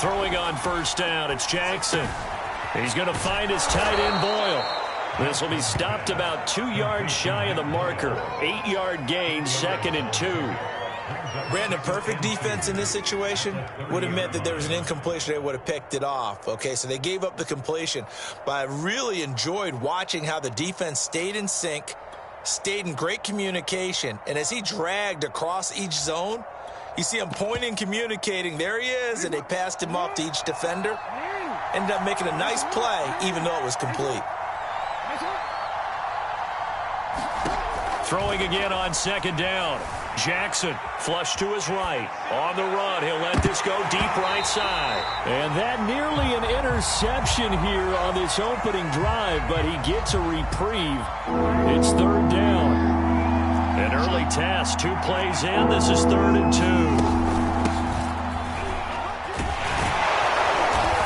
Throwing on first down, it's Jackson. He's going to find his tight end Boyle. This will be stopped about 2 yards shy of the marker. 8-yard gain, 2nd and 2. Brandon, perfect defense in this situation would have meant that there was an incompletion. They would have picked it off. Okay, so they gave up the completion. But I really enjoyed watching how the defense stayed in sync, stayed in great communication. And as he dragged across each zone, you see him pointing, communicating. There he is, and they passed him off to each defender. Ended up making a nice play, even though it was complete. Throwing again on 2nd down. Jackson, flush to his right. On the run, he'll let this go deep right side. And that nearly an interception here on this opening drive, but he gets a reprieve. It's 3rd down. An early test, 2 plays in. This is 3rd and 2.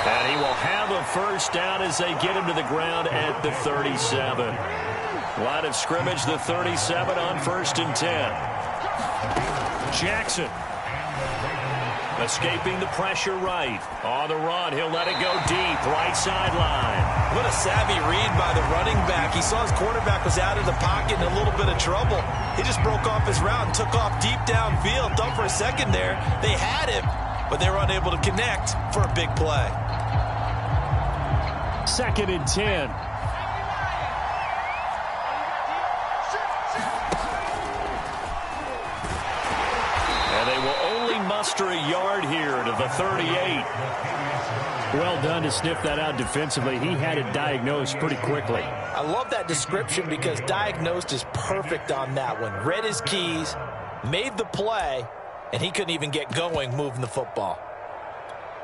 And he will have a first down as they get him to the ground at the 37. Line of scrimmage, the 37 on 1st and 10. Jackson escaping the pressure right. On the run, he'll let it go deep, right sideline. What a savvy read by the running back. He saw his quarterback was out of the pocket in a little bit of trouble. He just broke off his route and took off deep downfield. Thought for a second there they had him, but they were unable to connect for a big play. 2nd and 10. Muster a yard here to the 38. Well done to sniff that out defensively. He had it diagnosed pretty quickly. I love that description because diagnosed is perfect on that one. Read his keys, made the play, and he couldn't even get going moving the football.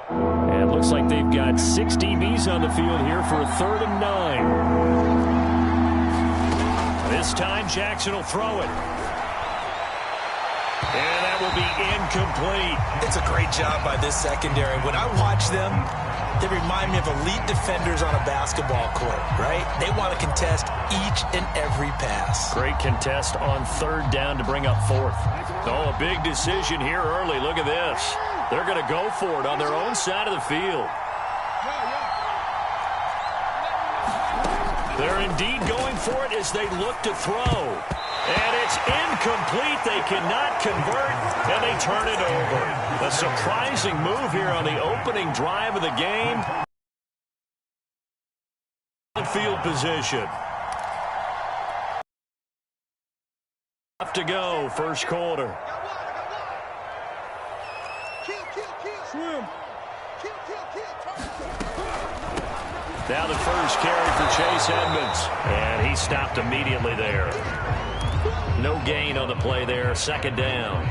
And it looks like they've got 6 DBs on the field here for a 3rd and 9. This time Jackson will throw it. And that will be incomplete. It's a great job by this secondary. When I watch them, they remind me of elite defenders on a basketball court, right? They want to contest each and every pass. Great contest on 3rd down to bring up 4th. Oh, a big decision here early. Look at this. They're going to go for it on their own side of the field. They're indeed going for it as they look to throw. And it's incomplete. They cannot convert, and they turn it over. A surprising move here on the opening drive of the game. Field position. To go, first quarter. Now the first carry for Chase Edmonds. And he stopped immediately there. No gain on the play there, 2nd down.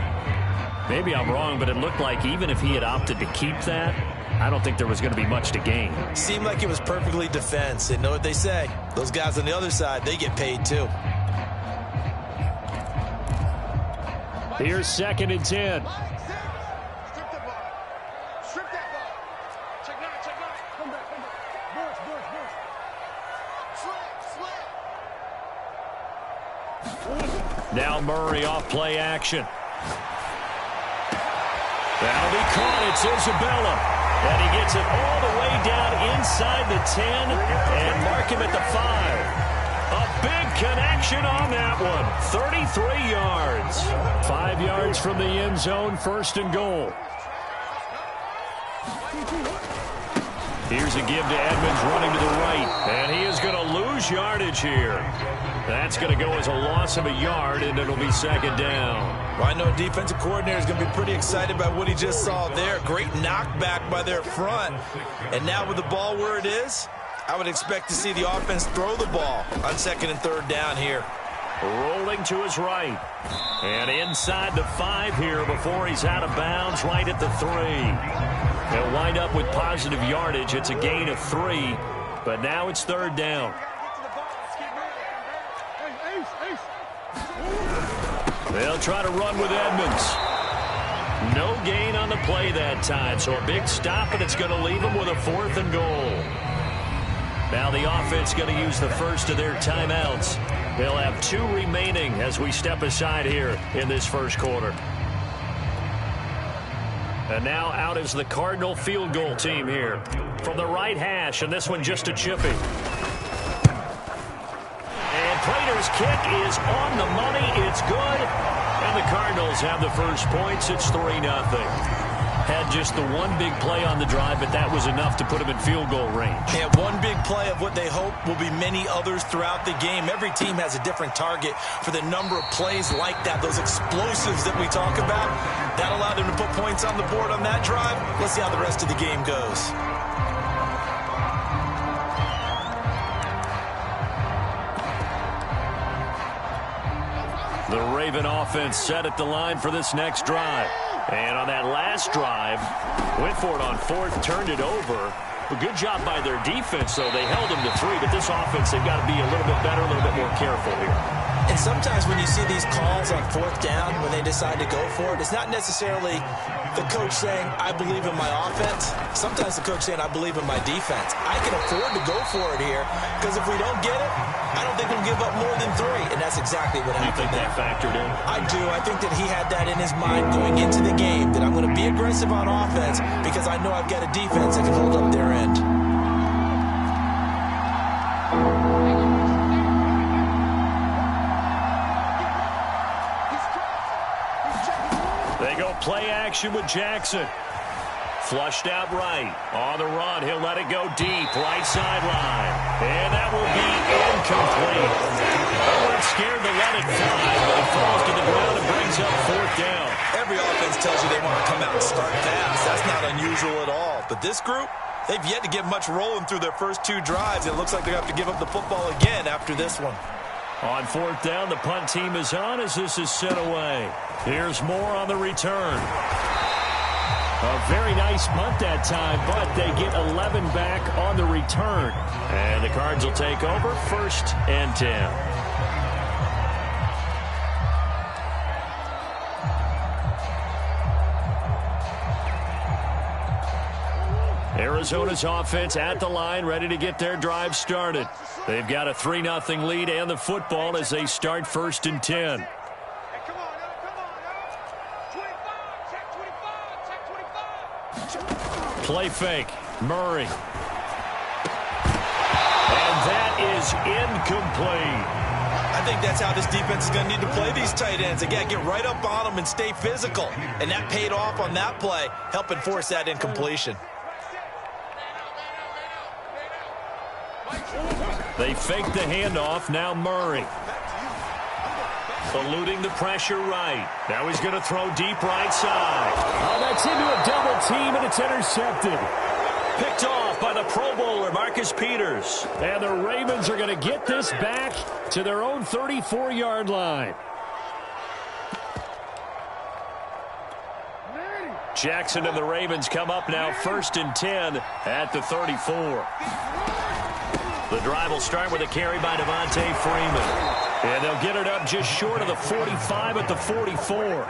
Maybe I'm wrong, but it looked like even if he had opted to keep that, I don't think there was going to be much to gain. Seemed like it was perfectly defense. And know what they say? Those guys on the other side, they get paid too. Here's 2nd and 10. Now Murray off play action. That'll be caught. It's Isabella. And he gets it all the way down inside the 10 and mark him at the 5. A big connection on that one. 33 yards. 5 yards from the end zone, 1st and goal. Here's a give to Edmonds running to the right. And he is going to lose yardage here. That's going to go as a loss of a yard, and it'll be 2nd down. Well, I know a defensive coordinator is going to be pretty excited about what he just saw there. Great knockback by their front. And now with the ball where it is, I would expect to see the offense throw the ball on 2nd and 3rd down here. Rolling to his right. And inside the 5 here before he's out of bounds right at the 3. He'll wind up with positive yardage. It's a gain of 3, but now it's 3rd down. They'll try to run with Edmonds. No gain on the play that time, so a big stop, and it's going to leave them with a 4th and goal. Now the offense going to use the first of their timeouts. They'll have 2 remaining as we step aside here in this first quarter. And now out is the Cardinal field goal team here. From the right hash, and this one just a chippy. And Prater's kick is on the money. It's good. And the Cardinals have the first points. It's 3-0. Had just the one big play on the drive, but that was enough to put them in field goal range. Yeah, one big play of what they hope will be many others throughout the game. Every team has a different target for the number of plays like that, those explosives that we talk about. That allowed them to put points on the board on that drive. Let's see how the rest of the game goes. The Raven offense set at the line for this next drive. And on that last drive, went for it on fourth, turned it over. A good job by their defense, though. They held them to 3, but this offense, they've got to be a little bit better, a little bit more careful here. And sometimes when you see these calls on fourth down, when they decide to go for it, it's not necessarily the coach saying, I believe in my offense. Sometimes the coach saying, I believe in my defense. I can afford to go for it here, because if we don't get it, I don't think we'll give up more than 3. And that's exactly what happened. You think that factored in? I do. I think that he had that in his mind going into the game, that I'm going to be aggressive on offense because I know I've got a defense that can hold up their end. They go play action with Jackson. Flushed out right. On the run, he'll let it go deep. Right sideline. And that will be incomplete. They weren't scared to let it fly, but it falls to the ground and brings up fourth down. Every offense tells you they want to come out and start fast. That's not unusual at all. But this group, they've yet to get much rolling through their first 2 drives. It looks like they're going to have to give up the football again after this one. On fourth down, the punt team is on as this is sent away. Here's more on the return. A very nice punt that time, but they get 11 back on the return. And the Cards will take over, 1st and 10. Arizona's offense at the line, ready to get their drive started. They've got a 3-0 lead and the football as they start 1st and 10. Play fake. Murray. And that is incomplete. I think that's how this defense is going to need to play these tight ends. Again, get right up on them and stay physical. And that paid off on that play, helping force that incompletion. They fake the handoff. Now Murray. Eluding the pressure right. Now he's going to throw deep right side. Oh, that's into a double team, and it's intercepted. Picked off by the Pro Bowler, Marcus Peters. And the Ravens are going to get this back to their own 34-yard line. Jackson and the Ravens come up now 1st and 10 at the 34. The drive will start with a carry by Devontae Freeman. And they'll get it up just short of the 45 at the 44.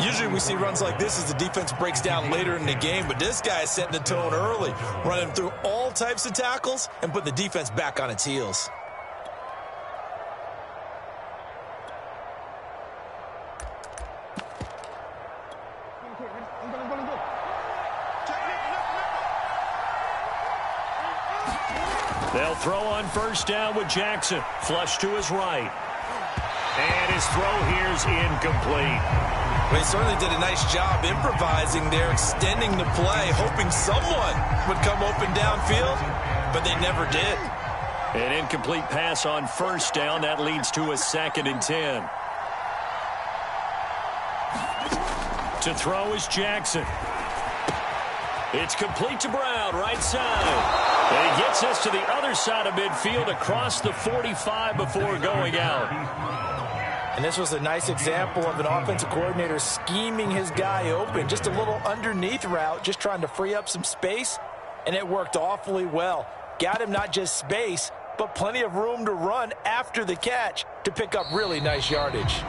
Usually we see runs like this as the defense breaks down later in the game, but this guy is setting the tone early, running through all types of tackles and putting the defense back on its heels. They'll throw on 1st down with Jackson. Flush to his right. And his throw here's incomplete. Well, he certainly did a nice job improvising there, extending the play, hoping someone would come open downfield, but they never did. An incomplete pass on 1st down. That leads to a 2nd and 10. To throw is Jackson. It's complete to Brown, right side. And he gets us to the other side of midfield across the 45 before going out. And this was a nice example of an offensive coordinator scheming his guy open. Just a little underneath route, just trying to free up some space, and it worked awfully well. Got him not just space, but plenty of room to run after the catch to pick up really nice yardage.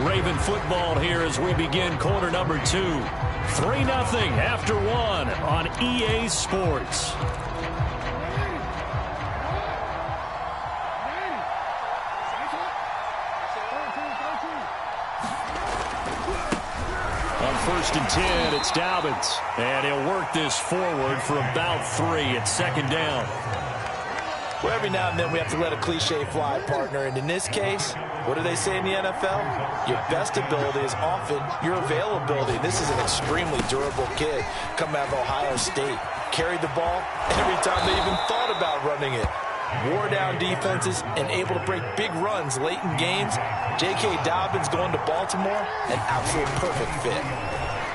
Raven football here as we begin quarter number 2. 3-0 after 1 on EA Sports. first and 10. It's Dobbins. And he'll work this forward for about 3. It's second down. Well, every now and then we have to let a cliche fly, partner. And in this case, what do they say in the NFL? Your best ability is often your availability. This is an extremely durable kid coming out of Ohio State. Carried the ball every time they even thought about running it. Wore down defenses and able to break big runs late in games. J.K. Dobbins going to Baltimore, an absolute perfect fit.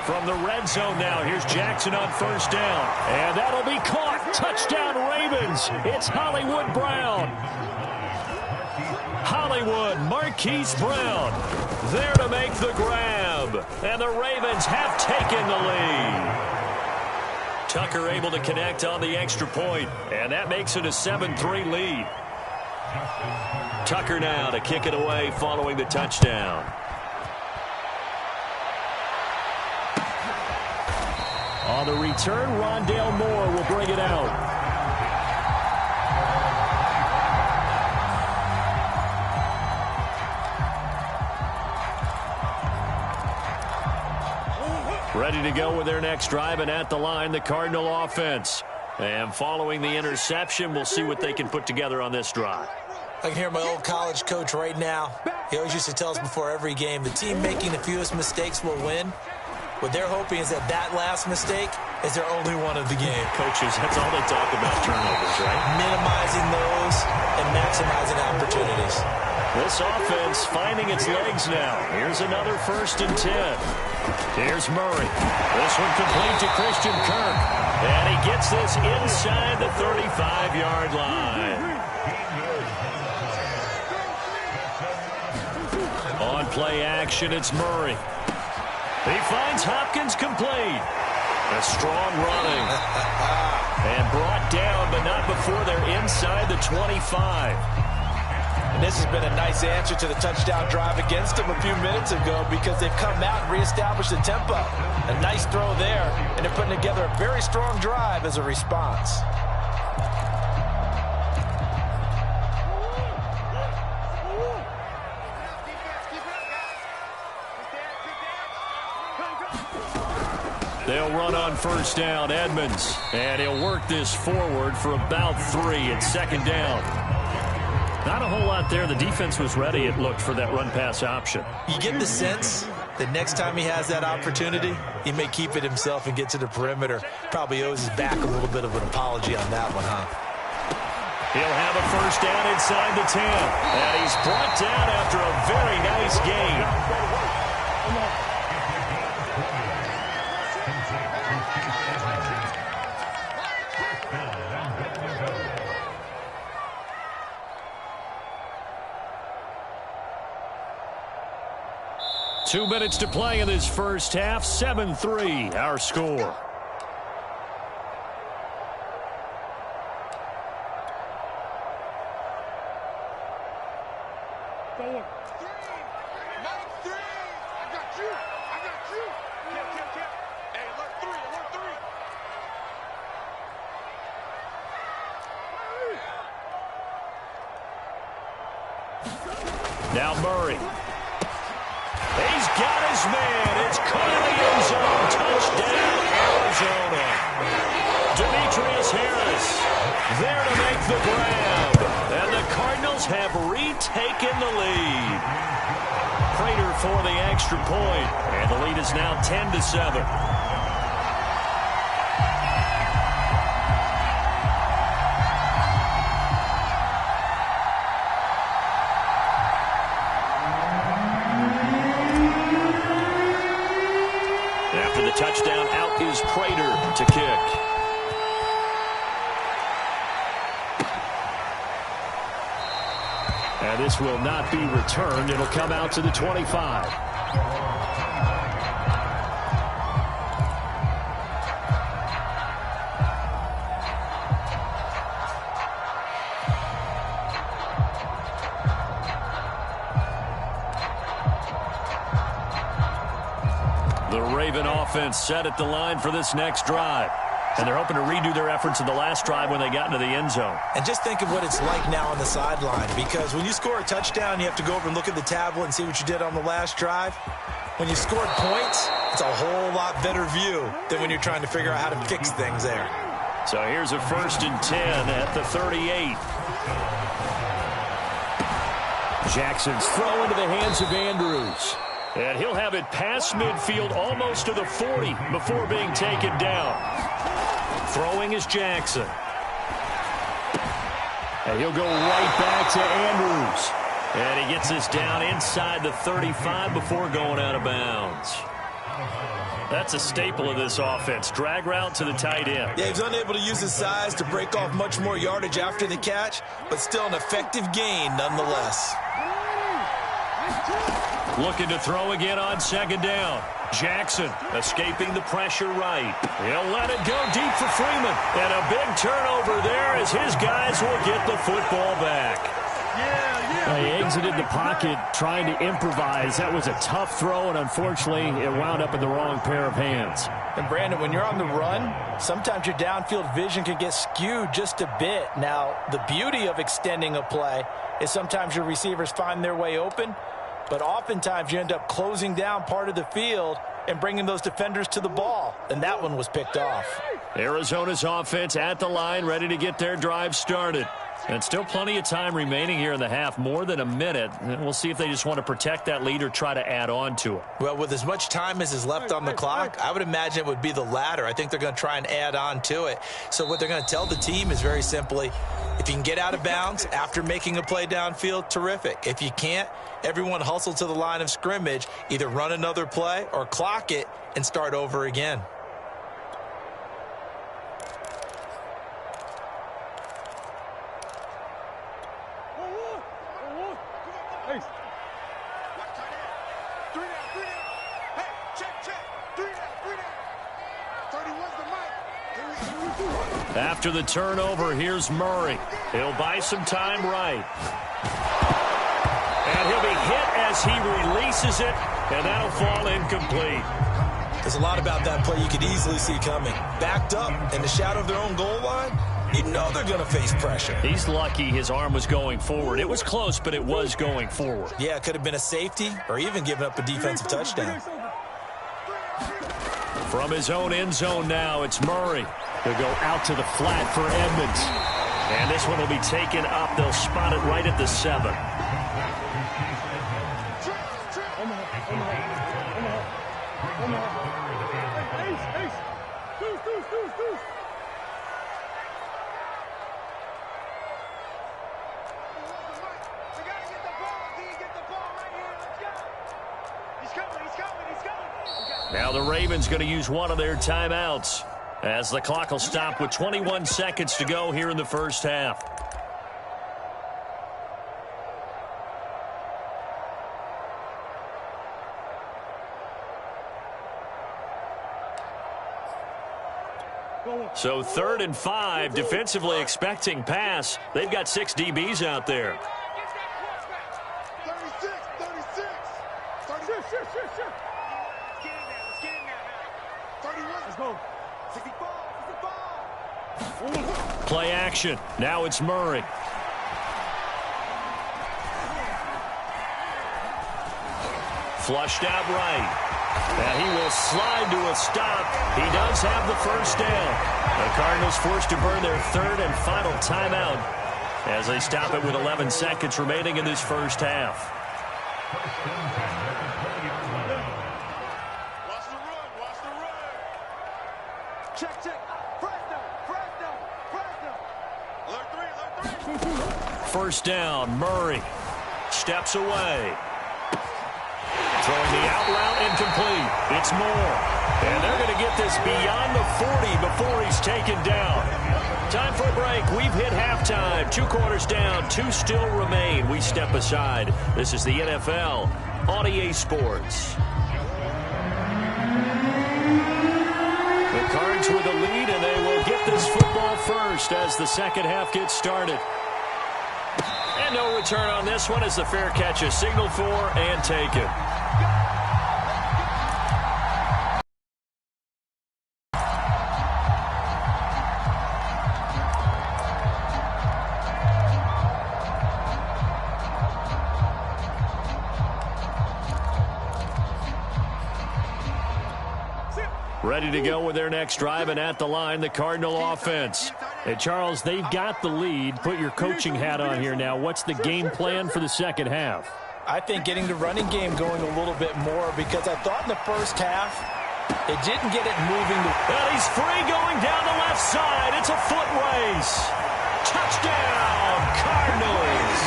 From the red zone now, here's Jackson on first down. And that'll be caught. Touchdown, Ravens. It's Hollywood Brown. Hollywood, Marquise Brown, there to make the grab. And the Ravens have taken the lead. Tucker able to connect on the extra point, and that makes it a 7-3 lead. Tucker now to kick it away following the touchdown. On the return, Rondale Moore will bring it out. Ready to go with their next drive, and at the line, the Cardinal offense. And following the interception, we'll see what they can put together on this drive. I can hear my old college coach right now. He always used to tell us before every game, the team making the fewest mistakes will win. What they're hoping is that that last mistake is their only one of the game. Coaches, that's all they talk about, turnovers, right? Minimizing those and maximizing opportunities. This offense finding its legs now. Here's another first and 10. Here's Murray. This one complete to Christian Kirk. And he gets this inside the 35-yard line. On play action, it's Murray. He finds Hopkins complete. A strong running. And brought down, but not before they're inside the 25. And this has been a nice answer to the touchdown drive against them a few minutes ago because they've come out and reestablished the tempo. A nice throw there, and they're putting together a very strong drive as a response. They'll run on first down, Edmonds. And he'll work this forward for about 3. It's second down. Not a whole lot there. The defense was ready, it looked, for that run-pass option. You get the sense that next time he has that opportunity, he may keep it himself and get to the perimeter. Probably owes his back a little bit of an apology on that one, huh? He'll have a first down inside the 10. And he's brought down after a very nice gain. 2 minutes to play in this first half. 7-3, our score. Now Murray. He's got his man. It's caught in the end zone. Touchdown, Arizona. Demetrius Harris there to make the grab. And the Cardinals have retaken the lead. Prater for the extra point. And the lead is now 10-7. Touchdown, out is Prater to kick. And this will not be returned. It'll come out to the 25. Offense set at the line for this next drive. And they're hoping to redo their efforts in the last drive when they got into the end zone. And just think of what it's like now on the sideline, because when you score a touchdown, you have to go over and look at the tablet and see what you did on the last drive. When you scored points, It's a whole lot better view than when you're trying to figure out how to fix things there. So here's a 1st and 10 at the 38. Jackson's throw into the hands of Andrews. And he'll have it past midfield almost to the 40 before being taken down. Throwing is Jackson. And he'll go right back to Andrews. And he gets this down inside the 35 before going out of bounds. That's a staple of this offense. Drag route to the tight end. Yeah, he's unable to use his size to break off much more yardage after the catch, but still an effective gain nonetheless. Looking to throw again on 2nd down. Jackson escaping the pressure right. He'll let it go deep for Freeman. And a big turnover there as his guys will get the football back. He exited the pocket trying to improvise. That was a tough throw, and unfortunately, it wound up in the wrong pair of hands. And, Brandon, when you're on the run, sometimes your downfield vision can get skewed just a bit. Now, the beauty of extending a play is sometimes your receivers find their way open, but oftentimes you end up closing down part of the field and bringing those defenders to the ball, and that one was picked off. Arizona's offense at the line, ready to get their drive started. And still plenty of time remaining here in the half, more than a minute. And we'll see if they just want to protect that lead or try to add on to it. Well, with as much time as is left on the clock, I would imagine it would be the latter. I think they're going to try and add on to it. So what they're going to tell the team is very simply, if you can get out of bounds after making a play downfield, terrific. If you can't, everyone hustle to the line of scrimmage, either run another play or clock it and start over again. After the turnover, here's Murray. He'll buy some time right. And he'll be hit as he releases it, and that'll fall incomplete. There's a lot about that play you could easily see coming. Backed up in the shadow of their own goal line, you know they're going to face pressure. He's lucky his arm was going forward. It was close, but it was going forward. Yeah, it could have been a safety or even given up a defensive touchdown. From his own end zone now, it's Murray. He'll go out to the flat for Edmonds. And this one will be taken up. They'll spot it right at the 7. Now the Ravens going to use one of their timeouts as the clock will stop with 21 seconds to go here in the first half. So 3rd and 5, defensively expecting pass. They've got 6 DBs out there. 36. Let's go. Play action. Now it's Murray. Flushed out right. And he will slide to a stop. He does have the first down. The Cardinals forced to burn their 3rd and final timeout as they stop it with 11 seconds remaining in this first half. First down, Murray steps away. Throwing the out route incomplete. It's Moore. And they're going to get this beyond the 40 before he's taken down. Time for a break. We've hit halftime. 2 quarters down. 2 still remain. We step aside. This is the NFL on EA Sports. The Cards with a lead, and they will get this football first as the second half gets started. And no return on this one as the fair catch is signaled for and taken. Ready to go with their next drive, and at the line, the Cardinal offense. Hey, Charles, they've got the lead. Put your coaching hat on here now. What's the game plan for the second half? I think getting the running game going a little bit more, because I thought in the first half they didn't get it moving. And he's free going down the left side. It's a foot race. Touchdown, Cardinals.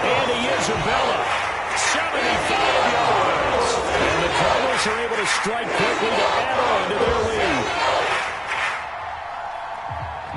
Andy Isabella, 75 yards. And the Cardinals are able to strike quickly to add on to their lead.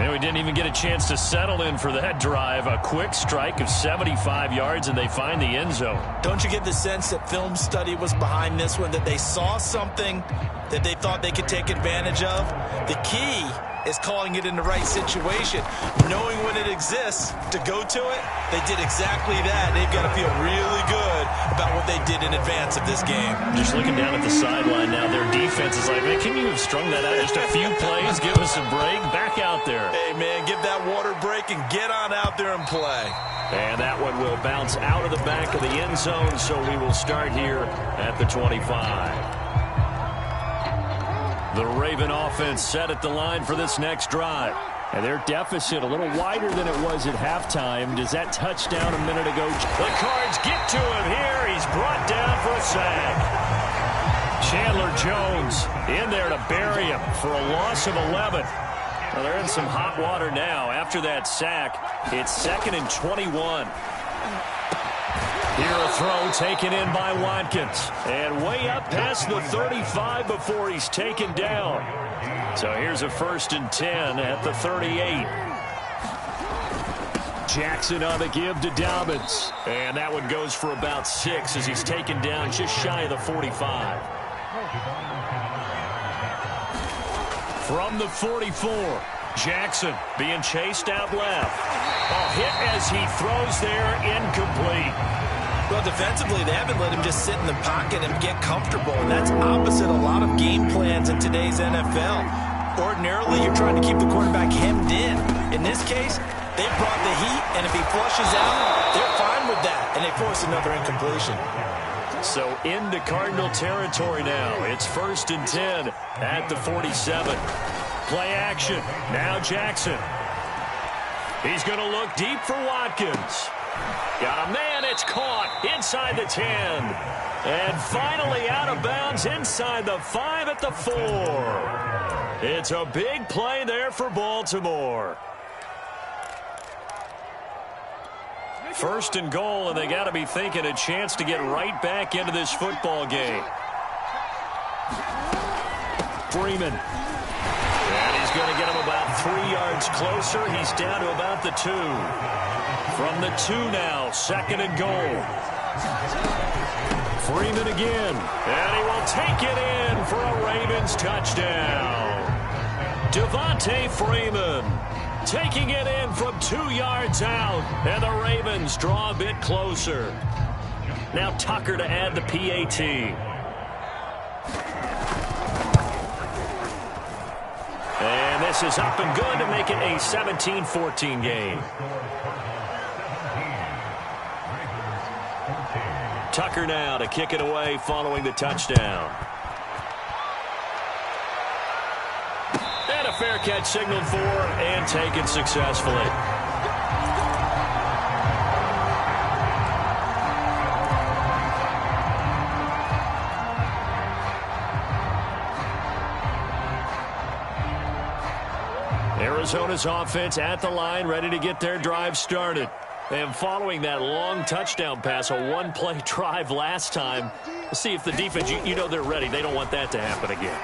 And we didn't even get a chance to settle in for that drive. A quick strike of 75 yards, and they find the end zone. Don't you get the sense that film study was behind this one, that they saw something that they thought they could take advantage of? The key is calling it in the right situation, knowing when it exists to go to it. They did exactly that. They've got to feel really good about what they did in advance of this game. Just looking down at the sideline now, their defense is like, man, can you have strung that out just a few plays? Give us a break. Back out there. Hey, man, give that water break and get on out there and play. And that one will bounce out of the back of the end zone, so we will start here at the 25. The Raven offense set at the line for this next drive. And their deficit a little wider than it was at halftime. Does that touchdown a minute ago? The Cards get to him here. He's brought down for a sack. Chandler Jones in there to bury him for a loss of 11. Well, they're in some hot water now. After that sack, it's 2nd and 21. Here a throw taken in by Watkins. And way up past the 35 before he's taken down. So here's a 1st and 10 at the 38. Jackson on the give to Dobbins. And that one goes for about 6 as he's taken down just shy of the 45. From the 44, Jackson being chased out left. A hit as he throws there, incomplete. Well, defensively, they haven't let him just sit in the pocket and get comfortable, and that's opposite a lot of game plans in today's NFL. Ordinarily, you're trying to keep the quarterback hemmed in. In this case, they brought the heat, and if he flushes out, they're fine with that, and they force another incompletion. So into Cardinal territory now. It's 1st and 10 at the 47. Play action. Now Jackson. He's going to look deep for Watkins. Got a man. It's caught inside the 10. And finally out of bounds inside the 5 at the 4. It's a big play there for Baltimore. 1st and goal, and they got to be thinking a chance to get right back into this football game. Freeman. And he's going to get him about 3 yards closer. He's down to about the 2. From the 2 now, 2nd and goal. Freeman again. And he will take it in for a Ravens touchdown. Devontae Freeman taking it in from 2 yards out. And the Ravens draw a bit closer. Now Tucker to add the PAT. And this is up and good to make it a 17-14 game. Tucker now to kick it away following the touchdown. And a fair catch signaled for and taken successfully. Arizona's offense at the line, ready to get their drive started. And following that long touchdown pass, a one-play drive last time, we'll see if the defense, you know they're ready. They don't want that to happen again.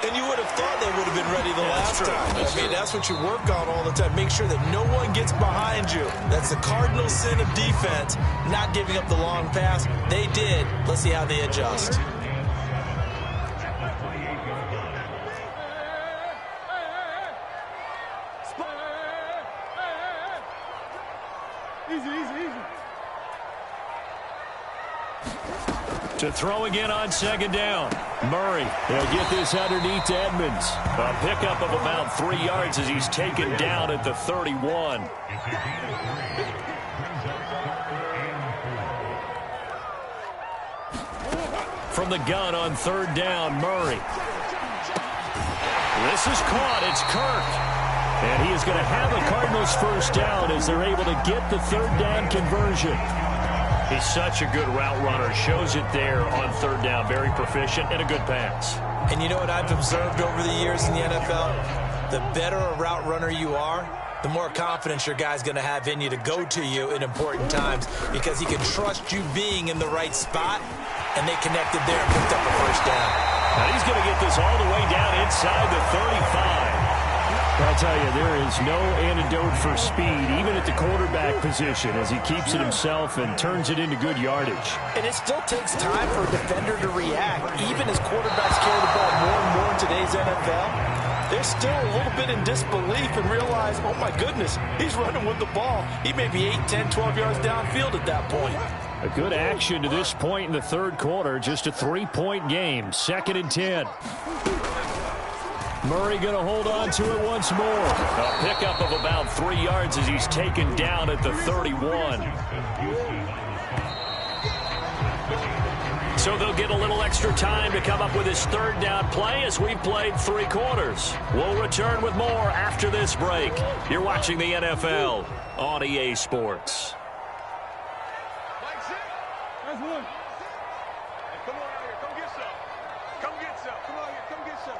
And you would have thought they would have been ready the last time. I mean, that's what you work on all the time. Make sure that no one gets behind you. That's the cardinal sin of defense, not giving up the long pass. They did. Let's see how they adjust. To throw again on 2nd down. Murray, they'll get this underneath to Edmonds. A pickup of about 3 yards as he's taken down at the 31. From the gun on 3rd down, Murray. This is caught. It's Kirk. And he is going to have a Cardinals first down as they're able to get the third down conversion. He's such a good route runner. Shows it there on third down. Very proficient and a good pass. And you know what I've observed over the years in the NFL? The better a route runner you are, the more confidence your guy's going to have in you to go to you in important times because he can trust you being in the right spot, and they connected there and picked up a first down. Now he's going to get this all the way down inside the 35. I'll tell you, there is no antidote for speed, even at the quarterback position, as he keeps it himself and turns it into good yardage. And it still takes time for a defender to react. Even as quarterbacks carry the ball more and more in today's NFL, they're still a little bit in disbelief and realize, oh my goodness, he's running with the ball. He may be 8, 10, 12 yards downfield at that point. A good action to this point in the third quarter. Just a 3-point game. 2nd and 10. Murray going to hold on to it once more. A pickup of about 3 yards as he's taken down at the 31. So they'll get a little extra time to come up with his third down play as we've played 3 quarters. We'll return with more after this break. You're watching the NFL on EA Sports. That's one. Come on out here. Come get some. Come get some. Come on here. Come get some.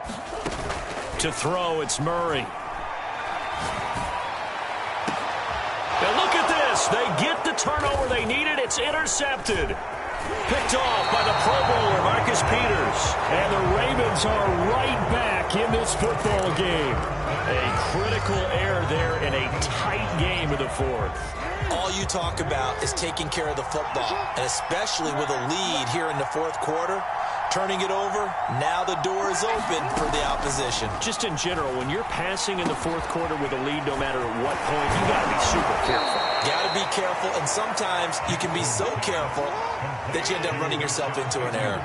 To throw, it's Murray. Now look at this. They get the turnover they needed. It's intercepted. Picked off by the Pro Bowler, Marcus Peters. And the Ravens are right back in this football game. A critical error there in a tight game in the fourth. All you talk about is taking care of the football, and especially with a lead here in the fourth quarter. Turning it over, now the door is open for the opposition. Just in general, when you're passing in the fourth quarter with a lead, no matter at what point, you got to be super careful. Got to be careful, and sometimes you can be so careful that you end up running yourself into an error.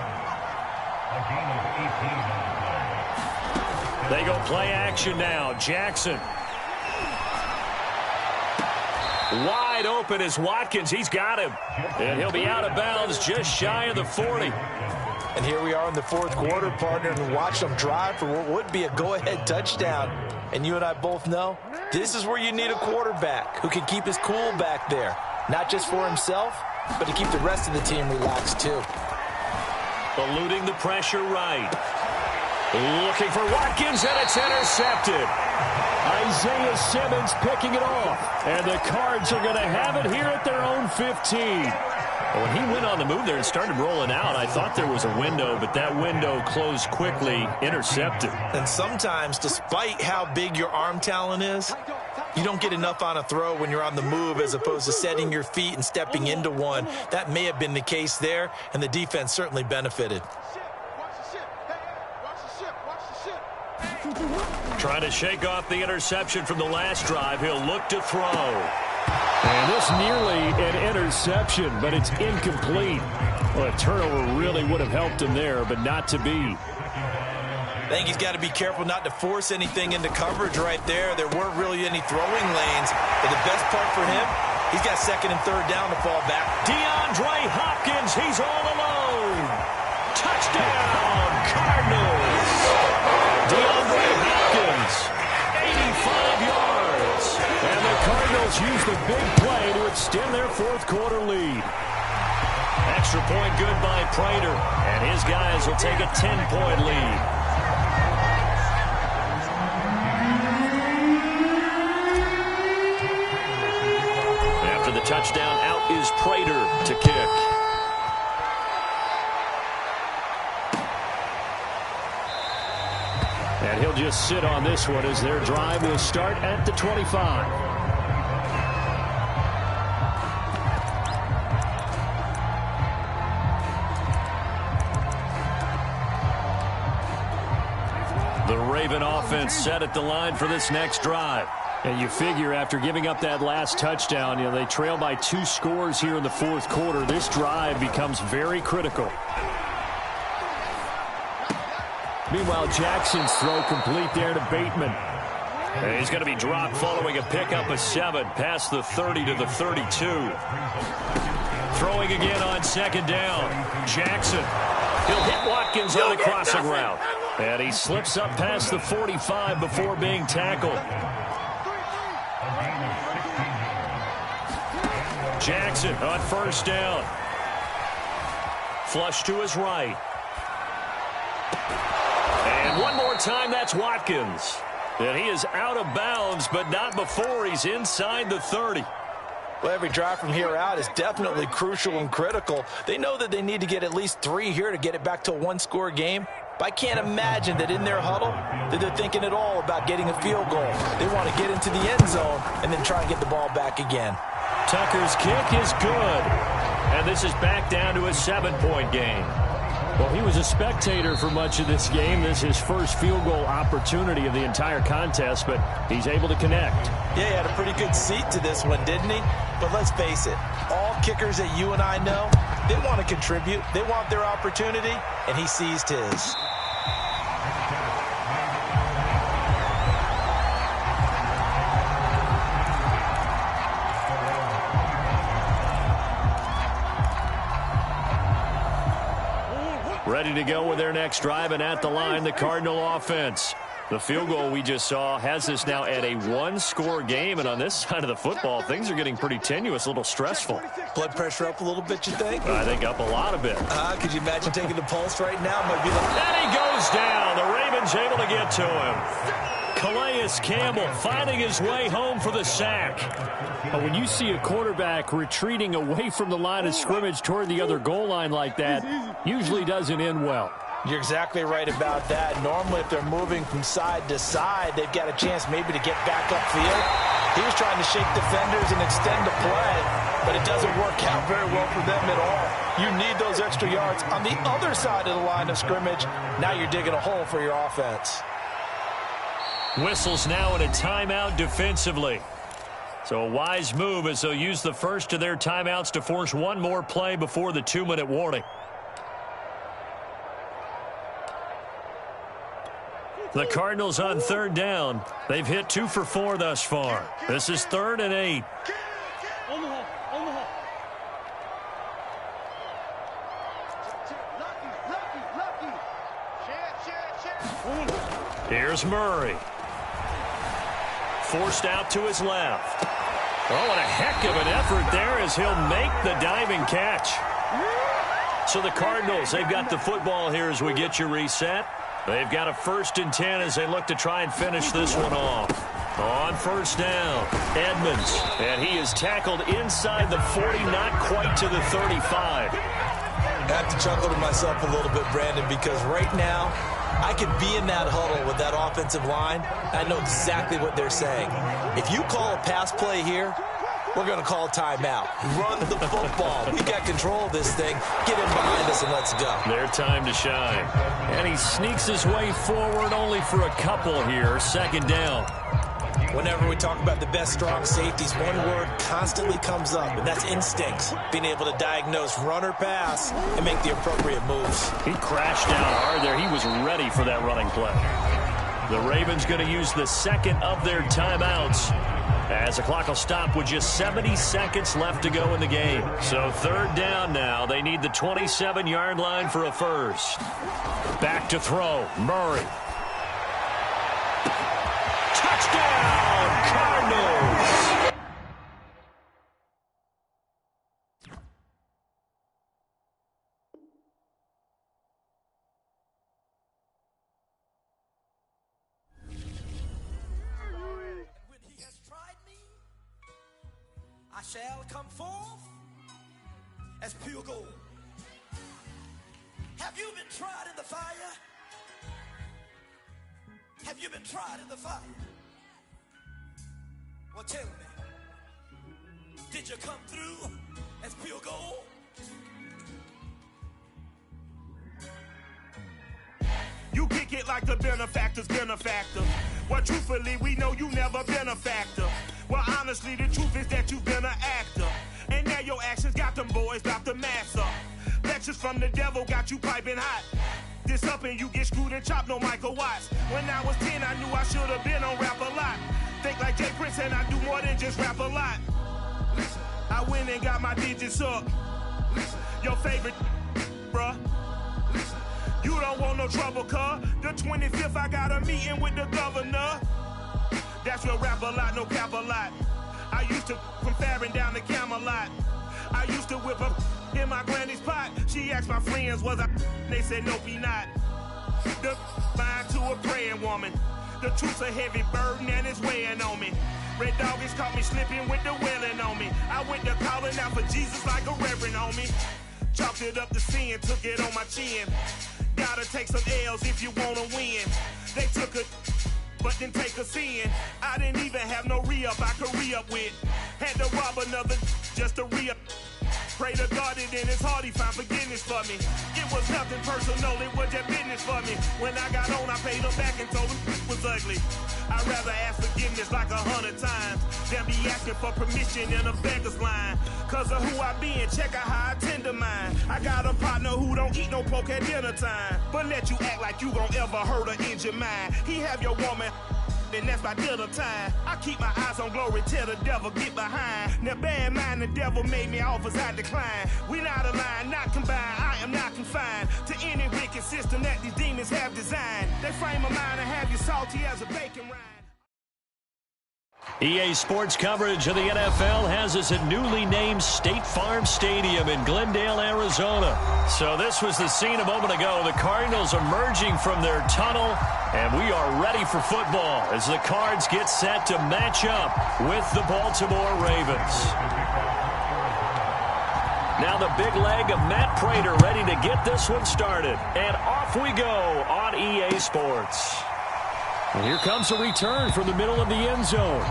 They go play action now. Jackson. Wide open is Watkins. He's got him. And he'll be out of bounds just shy of the 40. And here we are in the fourth quarter, partner, and watch them drive for what would be a go-ahead touchdown. And you and I both know this is where you need a quarterback who can keep his cool back there, not just for himself, but to keep the rest of the team relaxed too. Eluding the pressure right. Looking for Watkins, and it's intercepted. Isaiah Simmons picking it off. And the Cards are going to have it here at their own 15. When he went on the move there and started rolling out, I thought there was a window, but that window closed quickly, intercepted. And sometimes, despite how big your arm talent is, you don't get enough on a throw when you're on the move as opposed to setting your feet and stepping into one. That may have been the case there, and the defense certainly benefited. Trying to shake off the interception from the last drive. He'll look to throw. And this nearly an interception, but it's incomplete. Well, a turnover really would have helped him there, but not to be. I think he's got to be careful not to force anything into coverage right there. There weren't really any throwing lanes. But the best part for him, he's got 2nd and 3rd down to fall back. DeAndre Hopkins, he's all alone. Touchdown, Cardinals. DeAndre Hopkins, 85 yards. And the Cardinals use the big play to extend their fourth quarter lead. Extra point good by Prater. And his guys will take a 10-point lead. After the touchdown, out is Prater to kick. And he'll just sit on this one as their drive will start at the 25. The Raven offense set at the line for this next drive. And you figure after giving up that last touchdown, they trail by 2 scores here in the fourth quarter. This drive becomes very critical. Meanwhile, Jackson's throw complete there to Bateman. And he's going to be dropped following a pickup of 7 past the 30 to the 32. Throwing again on 2nd down. Jackson He'll hit Watkins on a crossing route. And he slips up past the 45 before being tackled. Jackson on first down. Flush to his right. And one more time, that's Watkins. And he is out of bounds, but not before he's inside the 30. Well, every drive from here out is definitely crucial and critical. They know that they need to get at least 3 here to get it back to a one-score game. But I can't imagine that in their huddle that they're thinking at all about getting a field goal. They want to get into the end zone and then try and get the ball back again. Tucker's kick is good. And this is back down to a 7-point game. Well, he was a spectator for much of this game. This is his first field goal opportunity of the entire contest, but he's able to connect. Yeah, he had a pretty good seat to this one, didn't he? But let's face it, all kickers that you and I know, they want to contribute. They want their opportunity, and he seized his. Ready to go with their next drive, and at the line, the Cardinal offense. The field goal we just saw has us now at a one-score game, and on this side of the football, things are getting pretty tenuous, a little stressful. Blood pressure up a little bit, you think? I think up a lot of it. Could you imagine taking the pulse right now? Might be like... And he goes down. The Ravens able to get to him. Calais Campbell finding his way home for the sack. But when you see a quarterback retreating away from the line of scrimmage toward the other goal line like that, usually doesn't end well. You're exactly right about that. Normally, if they're moving from side to side, they've got a chance maybe to get back upfield. He was trying to shake defenders and extend the play, but it doesn't work out very well for them at all. You need those extra yards on the other side of the line of scrimmage. Now you're digging a hole for your offense. Whistles now in a timeout defensively. So a wise move as they'll use the first of their timeouts to force one more play before the 2-minute warning. The Cardinals on third down. They've hit 2 for 4 thus far. This is 3rd and 8. Here's Murray. Forced out to his left. Oh, and a heck of an effort there as he'll make the diving catch. So the Cardinals, they've got the football here as we get you reset. They've got a 1st and 10 as they look to try and finish this one off. On first down, Edmonds. And he is tackled inside the 40, not quite to the 35. I have to chuckle to myself a little bit, Brandon, because right now, I could be in that huddle with that offensive line. I know exactly what they're saying. If you call a pass play here, we're going to call a timeout. Run the football. We got control of this thing. Get in behind us and let's go. Their time to shine. And he sneaks his way forward only for a couple here. 2nd down. Whenever we talk about the best strong safeties, one word constantly comes up, and that's instincts. Being able to diagnose run or pass and make the appropriate moves. He crashed down hard there. He was ready for that running play. The Ravens going to use the 2nd of their timeouts as the clock will stop with just 70 seconds left to go in the game. So 3rd down now. They need the 27-yard line for a first. Back to throw. Murray. Touchdown, Cardinals! When he has tried me, I shall come forth as pure gold. Have you been tried in the fire? Have you been tried in the fire? Well, tell me, did you come through as pure gold? You kick it like the benefactor's benefactor. Well, truthfully, we know you never been a factor. Well, honestly, the truth is that you've been an actor. And now your actions got them boys about to mass up. Lectures from the devil got you piping hot. This up and you get screwed and chopped, no Michael Watts. When I was 10, I knew I should have been on rap a lot. Think like Jay Prince and I do more than just rap a lot. Listen, I went and got my digits up. Listen, your favorite, bruh. Listen, You don't want no trouble, cuz. The 25th, I got a meeting with the governor. That's real rap a lot, no cap a lot. I used to from Farron down to Camelot. I used to whip up in my granny's pot. She asked my friends, was I? They said, nope, he not. The fine to a praying woman. The truth's a heavy burden and it's weighing on me. Red doggies caught me slipping with the wailing on me. I went to calling out for Jesus like a reverend on me. Chalked it up to sin, took it on my chin. Gotta take some L's if you wanna win. They took a but didn't take a sin. I didn't even have no re-up I could re-up with. Had to rob another just to re-up. Pray to God and in his heart he found forgiveness for me. It was nothing personal, it was just business for me. When I got on, I paid him back and told him it was ugly. I'd rather ask forgiveness like 100 times than be asking for permission in a beggar's line. Cause of who I be and check out how I tend to mine. I got a partner who don't eat no pork at dinner time, but let you act like you gon' ever hurt or injure mine. He have your woman, and that's by dinner time. I keep my eyes on glory till the devil get behind. Now bear in mind the devil made me offers I decline. We not aligned, not combined, I am not confined to any wicked system that these demons have designed. They frame a mind and have you salty as a bacon rind. EA Sports coverage of the NFL has us at newly named State Farm Stadium in Glendale, Arizona. So this was the scene a moment ago. The Cardinals emerging from their tunnel, and we are ready for football as the Cards get set to match up with the Baltimore Ravens. Now the big leg of Matt Prater ready to get this one started. And off we go on EA Sports. And here comes a return from the middle of the end zone.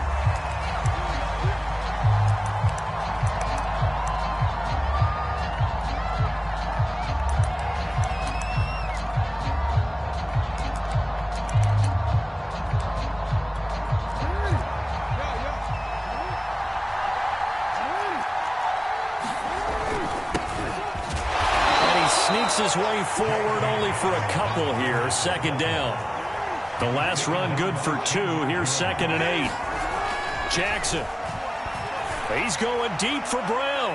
And he sneaks his way forward only for a couple here. Second down. The last run good for 2. Here's 2nd and 8. Jackson. He's going deep for Brown.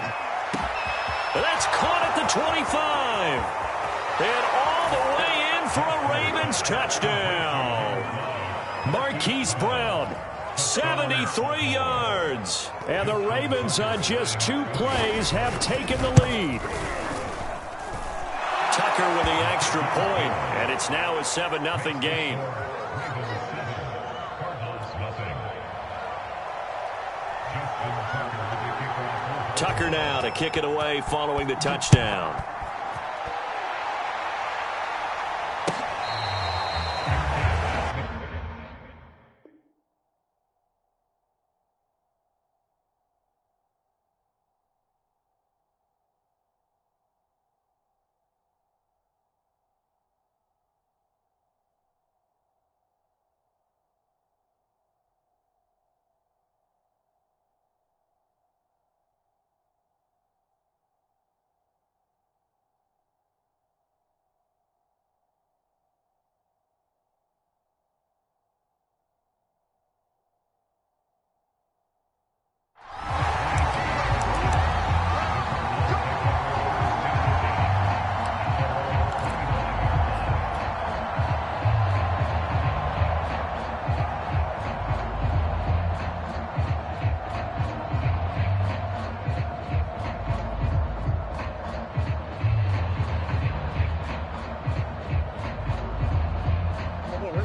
That's caught at the 25. And all the way in for a Ravens touchdown. Marquise Brown, 73 yards. And the Ravens on just 2 plays have taken the lead. Tucker with the extra point, and it's now a 7-0 game. Tucker now to kick it away following the touchdown.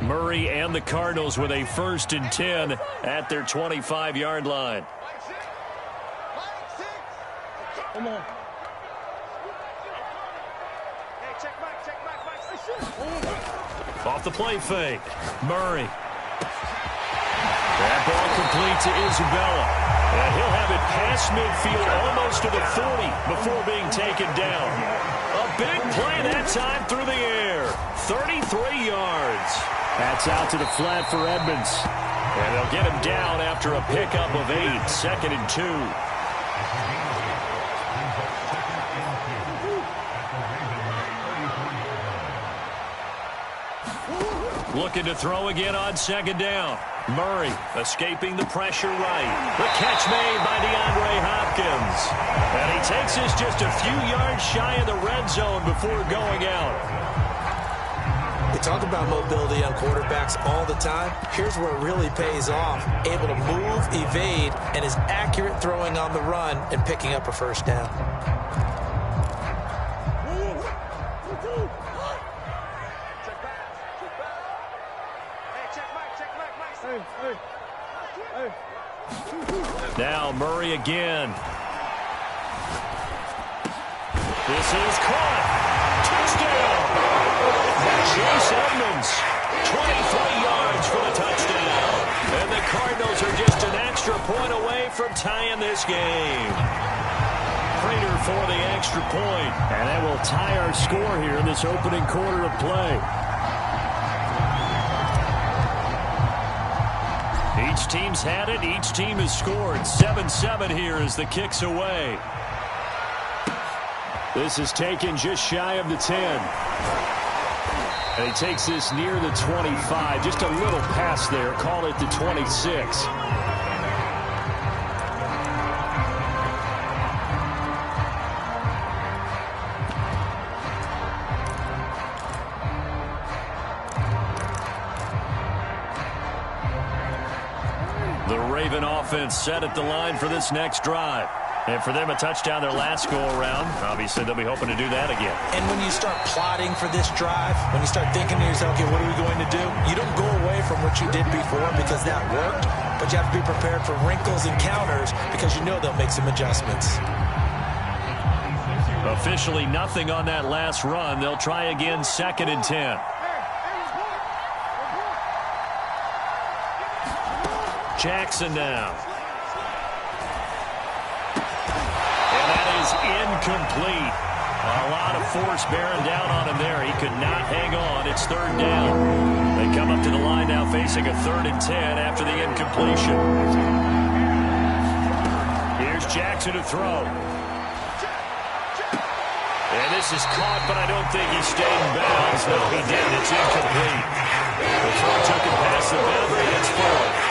Murray and the Cardinals with a 1st and 10 at their 25-yard line. Come on. Off the play fake. Murray. That ball complete to Isabella. And he'll have it past midfield almost to the 40 before being taken down. A big play that time through the air. 33 yards. That's out to the flat for Edmonds. And they'll get him down after a pickup of 8. 2nd and 2. Looking to throw again on 2nd down. Murray escaping the pressure right. The catch made by DeAndre Hopkins. And he takes us just a few yards shy of the red zone before going out. talk about mobility on quarterbacks all the time. Here's where it really pays off. Able to move, evade, and is accurate throwing on the run and picking up a first down. Now Murray again. This is caught. Touchdown. Chase Edmonds, 23 yards for the touchdown. And the Cardinals are just an extra point away from tying this game. Prater for the extra point. And that will tie our score here in this opening quarter of play. Each team's had it. Each team has scored. 7-7 here as the kick's away. This is taken just shy of the 10. And he takes this near the 25. Just a little pass there. Call it the 26. The Raven offense set at the line for this next drive. And for them, a touchdown their last go-around. Obviously, they'll be hoping to do that again. And when you start plotting for this drive, when you start thinking to yourself, okay, what are we going to do? You don't go away from what you did before because that worked, but you have to be prepared for wrinkles and counters because you know they'll make some adjustments. Officially nothing on that last run. They'll try again, 2nd and 10. Jackson now. And that is incomplete. A lot of force bearing down on him there. He could not hang on. It's 3rd down. They come up to the line now facing a 3rd and 10 after the incompletion. Here's Jackson to throw. And this is caught, but I don't think he stayed in bounds. No, he didn't. It's incomplete. The throw took him past the boundary. It's 4th.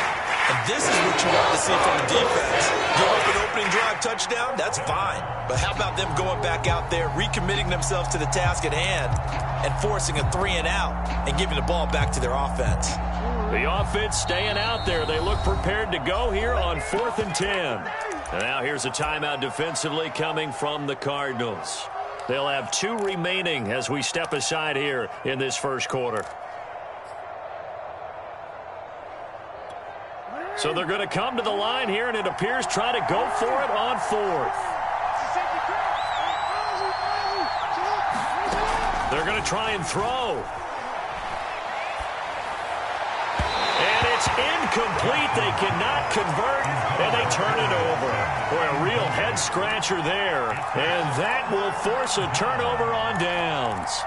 And this is what you want to see from the defense. Give up an opening drive touchdown, that's fine. But how about them going back out there, recommitting themselves to the task at hand, and forcing a 3-and-out and giving the ball back to their offense? The offense staying out there. They look prepared to go here on 4th and 10. And now here's a timeout defensively coming from the Cardinals. They'll have 2 remaining as we step aside here in this first quarter. So they're going to come to the line here, and it appears try to go for it on 4th. They're going to try and throw. And it's incomplete. They cannot convert, and they turn it over. Boy, a real head-scratcher there. And that will force a turnover on downs.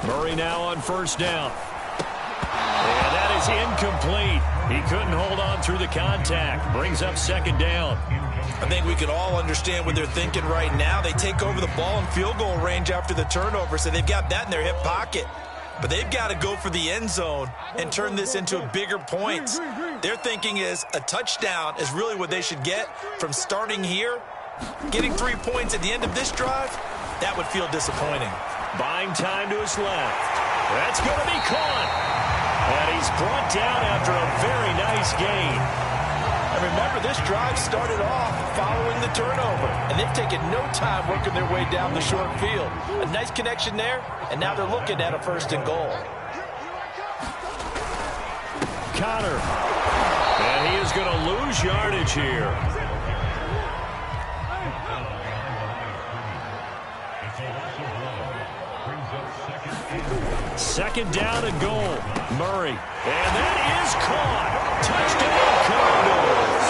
Murray now on 1st down. And that is incomplete. He couldn't hold on through the contact. Brings up 2nd down. I think we can all understand what they're thinking right now. They take over the ball in field goal range after the turnover, so they've got that in their hip pocket. But they've got to go for the end zone and turn this into bigger points. Their thinking is a touchdown is really what they should get from starting here. Getting 3 points at the end of this drive, that would feel disappointing. Buying time to his left. That's going to be caught. And he's brought down after a very nice gain. And remember, this drive started off following the turnover, and they've taken no time working their way down the short field. A nice connection there, and now they're looking at a 1st and goal. Connor. And he is going to lose yardage here. Second down and goal. Murray. And that is caught. Touchdown Cardinals.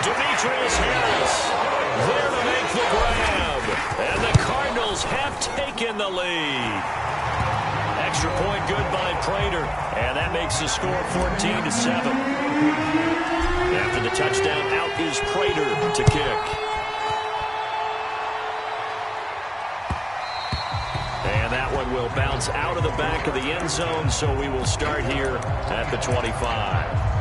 Demetrius Harris there to make the grab. And the Cardinals have taken the lead. Extra point good by Prater. And that makes the score 14-7. After the touchdown, out is Prater to kick. And that one will bounce out of the back of the end zone, so we will start here at the 25.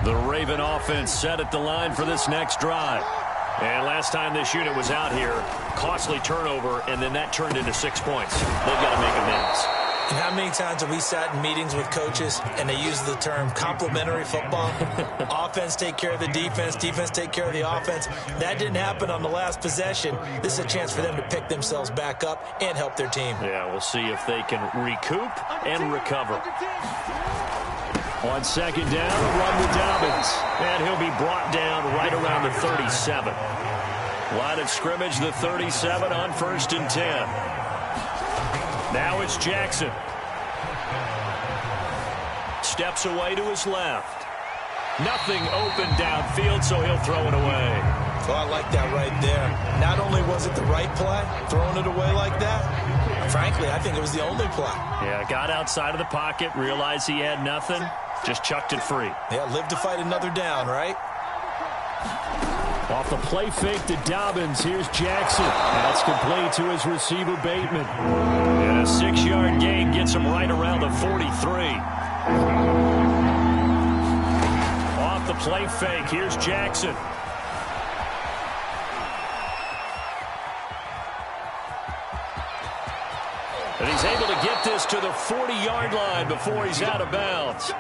The Raven offense set at the line for this next drive. And last time this unit was out here, costly turnover, and then that turned into 6 points. They've got to make amends. And how many times have we sat in meetings with coaches and they use the term complementary football? Offense take care of the defense, defense take care of the offense. That didn't happen on the last possession. This is a chance for them to pick themselves back up and help their team. Yeah, we'll see if they can recoup and recover. On second down, run with Dobbins. And he'll be brought down right around the 37. Line of scrimmage, the 37 on 1st and 10. Now it's Jackson. Steps away to his left. Nothing open downfield, so he'll throw it away. Well, I like that right there. Not only was it the right play, throwing it away like that, frankly, I think it was the only play. Yeah, got outside of the pocket, realized he had nothing, just chucked it free. Yeah, live to fight another down, right? Off the play fake to Dobbins, here's Jackson. That's complete to his receiver, Bateman. And a 6-yard gain gets him right around the 43. Off the play fake, here's Jackson. And he's able to get this to the 40-yard line before he's out of bounds.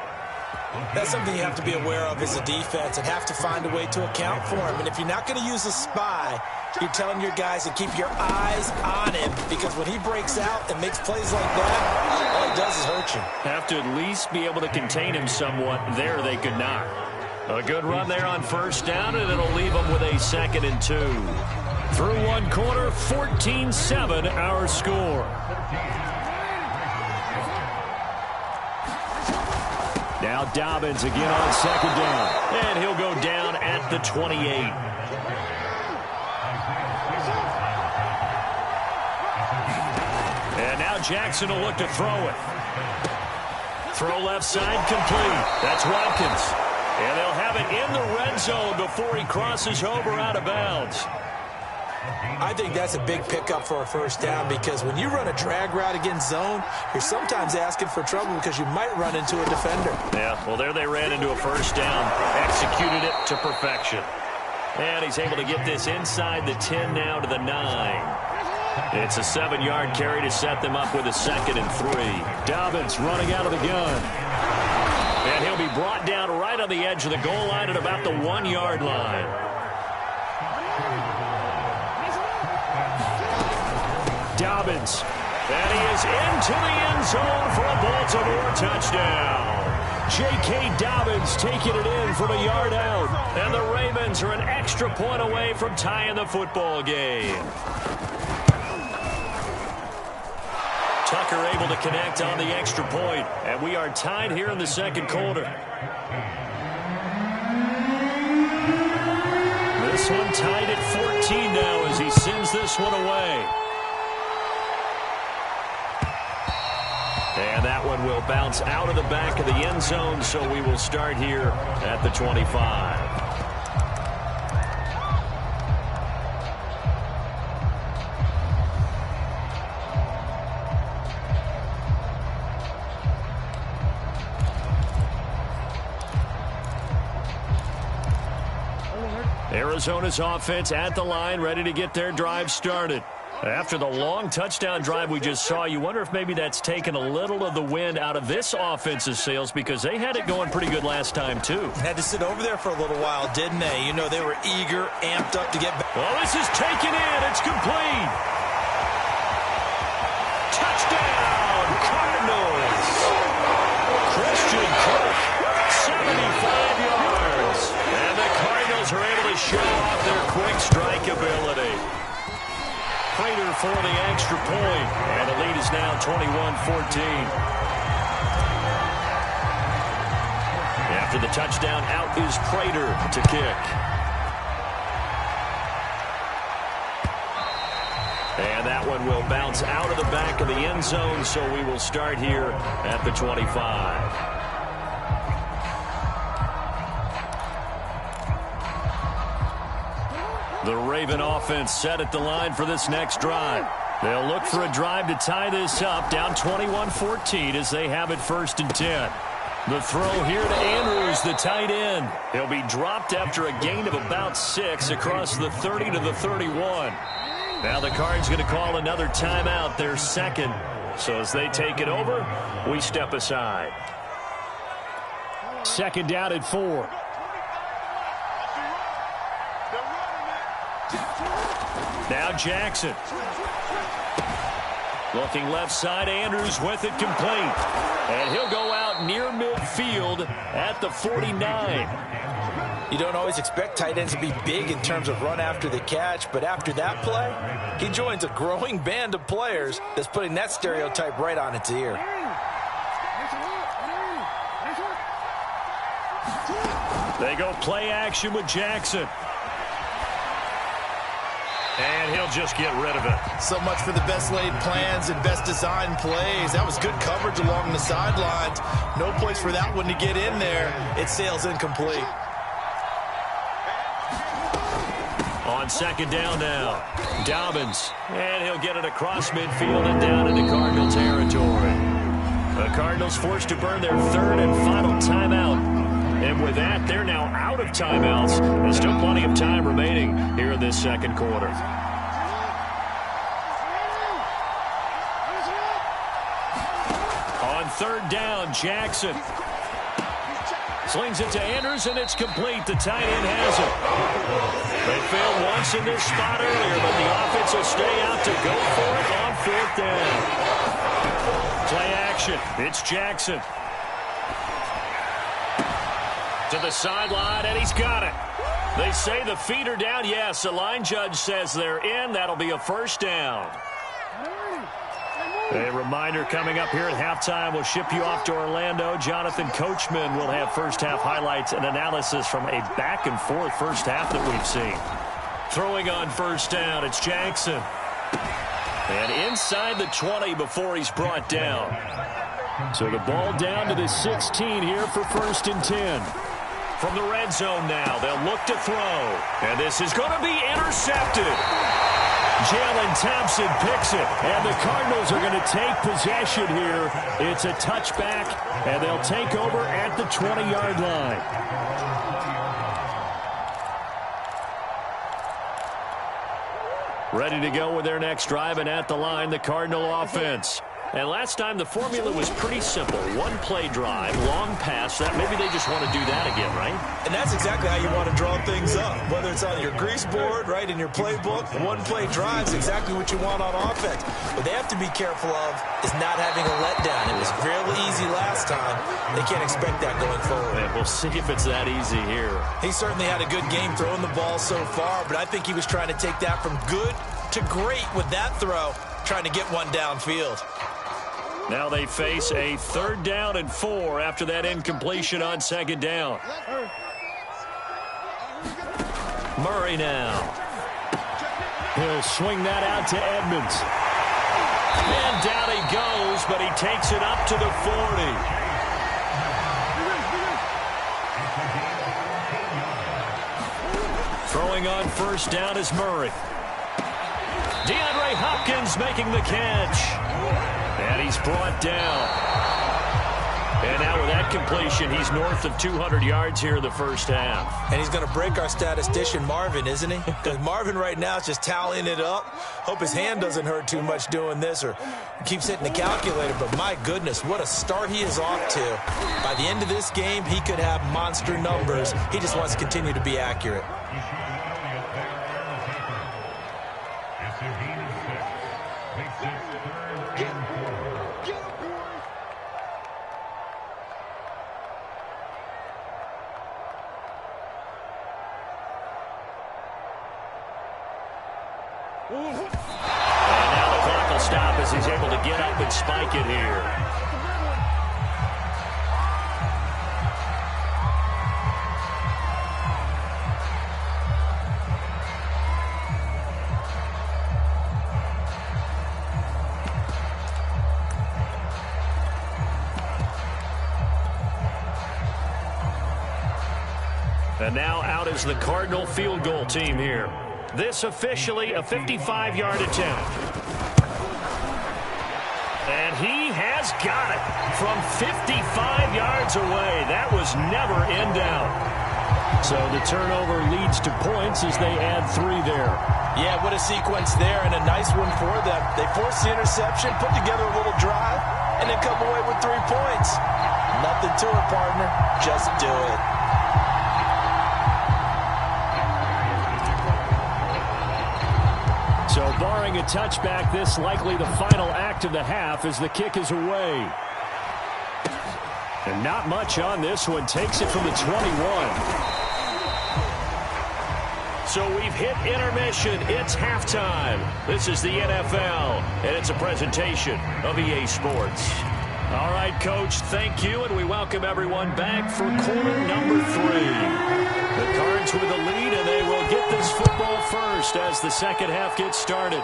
That's something you have to be aware of as a defense and have to find a way to account for him. And if you're not going to use a spy, you're telling your guys to keep your eyes on him, because when he breaks out and makes plays like that, all he does is hurt you. Have to at least be able to contain him somewhat. There they could not. A good run there on 1st down, and it'll leave them with a 2nd and 2. Through one quarter, 14-7 our score. Now Dobbins again on 2nd down. And he'll go down at the 28. And now Jackson will look to throw it. Throw left side complete. That's Watkins. And they'll have it in the red zone before he crosses over out of bounds. I think that's a big pickup for a 1st down, because when you run a drag route against zone, you're sometimes asking for trouble because you might run into a defender. Yeah, well, there they ran into a 1st down, executed it to perfection. And he's able to get this inside the 10 now to the 9. It's a 7-yard carry to set them up with a 2nd and 3. Dobbins running out of the gun. And he'll be brought down right on the edge of the goal line at about the 1-yard line. Dobbins. And he is into the end zone for a Baltimore touchdown. J.K. Dobbins taking it in from a yard out. And the Ravens are an extra point away from tying the football game. Tucker able to connect on the extra point. And we are tied here in the 2nd quarter. This one tied at 14 now as he sends this one away. And that one will bounce out of the back of the end zone, so we will start here at the 25. Arizona's offense at the line, ready to get their drive started. After the long touchdown drive we just saw, you wonder if maybe that's taken a little of the wind out of this offense's sails, because they had it going pretty good last time, too. Had to sit over there for a little while, didn't they? You know, they were eager, amped up to get back. Well, this is taken in. It's complete. Touchdown, Cardinals. Christian Kirk, 75 yards. And the Cardinals are able to show off their quick strike ability. Prater for the extra point, and the lead is now 21-14. After the touchdown, out is Prater to kick. And that one will bounce out of the back of the end zone, so we will start here at the 25. The Raven offense set at the line for this next drive. They'll look for a drive to tie this up, down 21-14 as they have it 1st and 10. The throw here to Andrews, the tight end. He'll be dropped after a gain of about 6 across the 30 to the 31. Now the Cards going to call another timeout, their second. So as they take it over, we step aside. 2nd down and 4. Now Jackson. Looking left side, Andrews with it complete. And he'll go out near midfield at the 49. You don't always expect tight ends to be big in terms of run after the catch, but after that play, he joins a growing band of players that's putting that stereotype right on its ear. They go play action with Jackson. And he'll just get rid of it. So much for the best laid plans and best designed plays. That was good coverage along the sidelines. No place for that one to get in there. It sails incomplete. On 2nd down now, Dobbins. And he'll get it across midfield and down into Cardinal territory. The Cardinals forced to burn their 3rd and final timeout. And with that, they're now out of timeouts. There's still plenty of time remaining here in this 2nd quarter. On 3rd down, Jackson slings it to Andrews, and it's complete. The tight end has it. They failed once in this spot earlier, but the offense will stay out to go for it on 4th down. Play action. It's Jackson. To the sideline, and he's got it. They say the feet are down. Yes, the line judge says they're in. That'll be a 1st down. A reminder coming up here at halftime. We'll ship you off to Orlando. Jonathan Coachman will have first-half highlights and analysis from a back-and-forth first half that we've seen. Throwing on 1st down, it's Jackson. And inside the 20 before he's brought down. So the ball down to the 16 here for 1st and 10. From the red zone now, they'll look to throw. And this is going to be intercepted. Jalen Thompson picks it. And the Cardinals are going to take possession here. It's a touchback, and they'll take over at the 20-yard line. Ready to go with their next drive, and at the line, the Cardinal offense. And last time, the formula was pretty simple. One-play drive, long pass. That maybe they just want to do that again, right? And that's exactly how you want to draw things up. Whether it's on your grease board, right, in your playbook, one-play drive is exactly what you want on offense. What they have to be careful of is not having a letdown. It was real easy last time. They can't expect that going forward. And we'll see if it's that easy here. He certainly had a good game throwing the ball so far, but I think he was trying to take that from good to great with that throw, trying to get one downfield. Now they face a 3rd down and 4 after that incompletion on 2nd down. Murray now. He'll swing that out to Edmonds. And down he goes, but he takes it up to the 40. Throwing on 1st down is Murray. DeAndre Hopkins making the catch. And he's brought down. And now with that completion, he's north of 200 yards here in the first half. And he's going to break our statistician, Marvin, isn't he? Because Marvin right now is just tallying it up. Hope his hand doesn't hurt too much doing this or keeps hitting the calculator. But my goodness, what a start he is off to. By the end of this game, he could have monster numbers. He just wants to continue to be accurate. And now the clock will stop as he's able to get up and spike it here. And now out is the Cardinal field goal team here. This officially a 55-yard attempt. And he has got it from 55 yards away. That was never in doubt. So the turnover leads to points as they add 3 there. Yeah, what a sequence there, and a nice one for them. They forced the interception, put together a little drive, and then come away with 3 points. Nothing to it, partner. Just do it. So barring a touchback, this likely the final act of the half as the kick is away. And not much on this one. Takes it from the 21. So we've hit intermission. It's halftime. This is the NFL, and it's a presentation of EA Sports. All right, Coach, thank you, and we welcome everyone back for quarter number 3. The Cards with the lead, and they will get this football first as the second half gets started.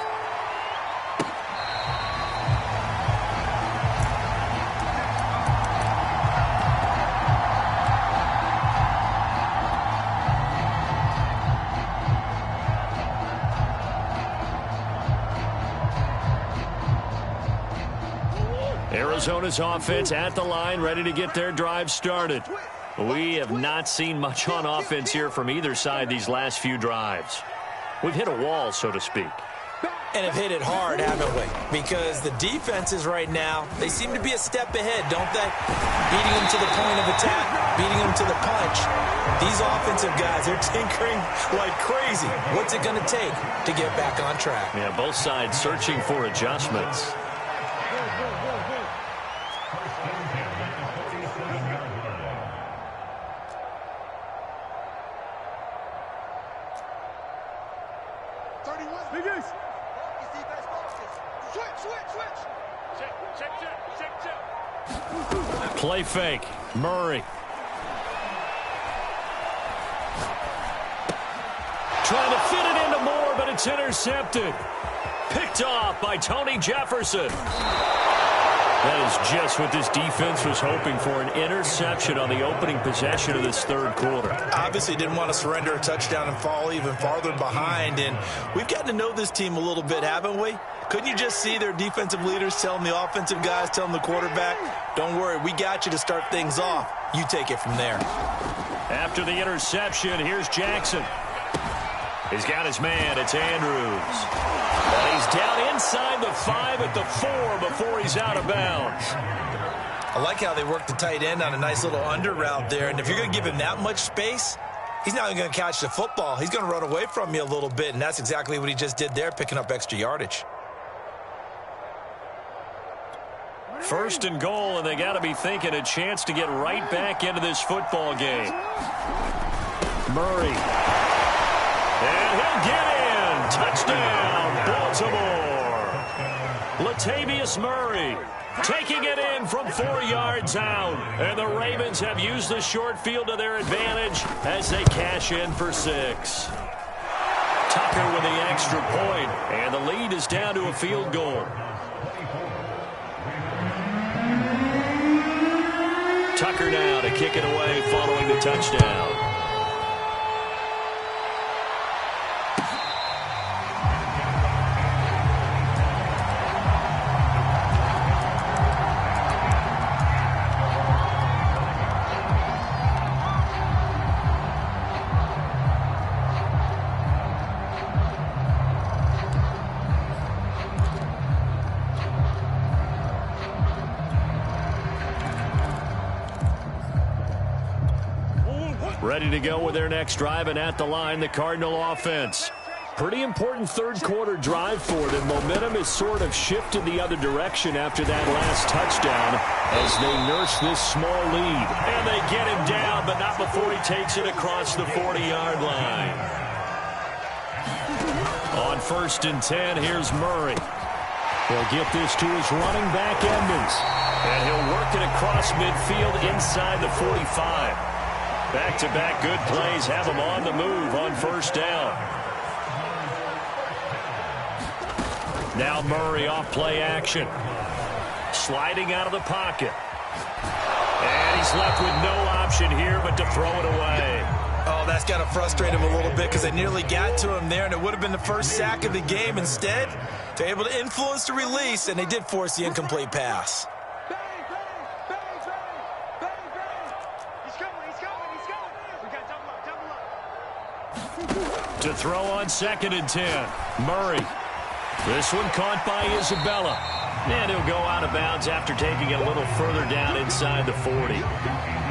Arizona's offense at the line, ready to get their drive started. We have not seen much on offense here from either side these last few drives. We've hit a wall, so to speak. And have hit it hard, haven't we? Because the defenses right now, they seem to be a step ahead, don't they? Beating them to the point of attack, beating them to the punch. These offensive guys, they're tinkering like crazy. What's it going to take to get back on track? Yeah, both sides searching for adjustments. Play fake. Murray. Trying to fit it into Moore, but it's intercepted. Picked off by Tony Jefferson. That is just what this defense was hoping for, an interception on the opening possession of this third quarter. Obviously didn't want to surrender a touchdown and fall even farther behind, and we've gotten to know this team a little bit, haven't we? Couldn't you just see their defensive leaders telling the offensive guys, telling the quarterback, don't worry, we got you to start things off. You take it from there. After the interception, here's Jackson. He's got his man. It's Andrews. And he's down inside the 5 at the 4 before he's out of bounds. I like how they work the tight end on a nice little under route there. And if you're going to give him that much space, he's not even going to catch the football. He's going to run away from you a little bit, and that's exactly what he just did there, picking up extra yardage. First and goal, and they got to be thinking a chance to get right back into this football game. Murray. And he'll get in. Touchdown, Baltimore. Latavius Murray taking it in from 4 yards out. And the Ravens have used the short field to their advantage as they cash in for 6. Tucker with the extra point, and the lead is down to a field goal. Tucker now to kick it away following the touchdown. Ready to go with their next drive, and at the line, the Cardinal offense. Pretty important third quarter drive for them. Momentum has sort of shifted the other direction after that last touchdown as they nurse this small lead. And they get him down, but not before he takes it across the 40-yard line. On 1st and 10, here's Murray. He'll get this to his running back, Edmonds. And he'll work it across midfield inside the 45. Back-to-back good plays have him on the move on 1st down. Now Murray off play action. Sliding out of the pocket. And he's left with no option here but to throw it away. Oh, that's got to frustrate him a little bit because they nearly got to him there, and it would have been the first sack of the game. Instead, they're able to influence the release, and they did force the incomplete pass. To throw on 2nd and 10. Murray. This one caught by Isabella. And he'll go out of bounds after taking it a little further down inside the 40.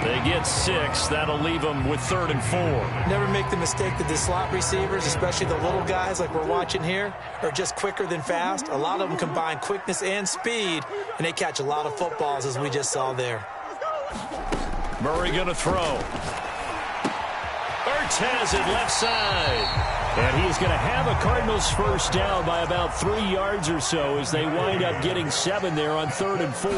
They get 6. That'll leave them with 3rd and 4. Never make the mistake that the slot receivers, especially the little guys like we're watching here, are just quicker than fast. A lot of them combine quickness and speed, and they catch a lot of footballs, as we just saw there. Murray going to throw. Has it left side. And he's going to have a Cardinals first down by about 3 yards or so as they wind up getting 7 there on 3rd and 4.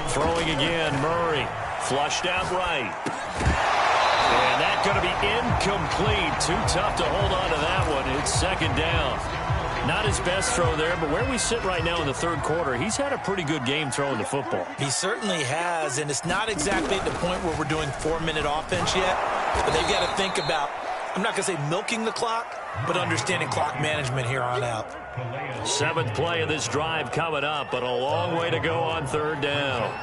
Throwing again, Murray. Flushed out right. And that's going to be incomplete. Too tough to hold on to that one. It's 2nd down. Not his best throw there, but where we sit right now in the 3rd quarter, he's had a pretty good game throwing the football. He certainly has, and it's not exactly at the point where we're doing 4-minute offense yet, but they've got to think about, I'm not going to say milking the clock, but understanding clock management here on out. 7th play of this drive coming up, but a long way to go on 3rd down.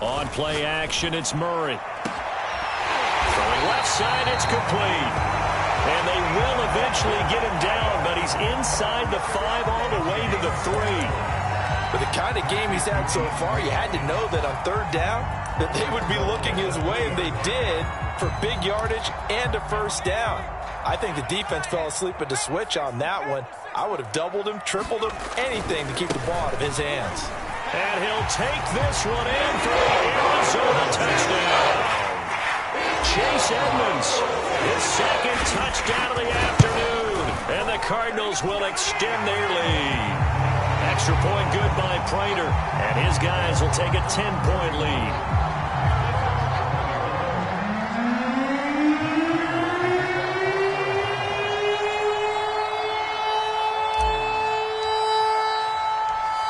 On play action, it's Murray. Throwing left side, it's complete. And they will eventually get him down, but he's inside the 5 all the way to the 3. With the kind of game he's had so far, you had to know that on 3rd down that they would be looking his way, and they did, for big yardage and a first down. I think the defense fell asleep at the switch on that one. I would have doubled him, tripled him, anything to keep the ball out of his hands. And he'll take this one in for the Arizona touchdown. Chase Edmonds, his 2nd touchdown of the afternoon. And the Cardinals will extend their lead. Extra point good by Prater. And his guys will take a 10-point lead.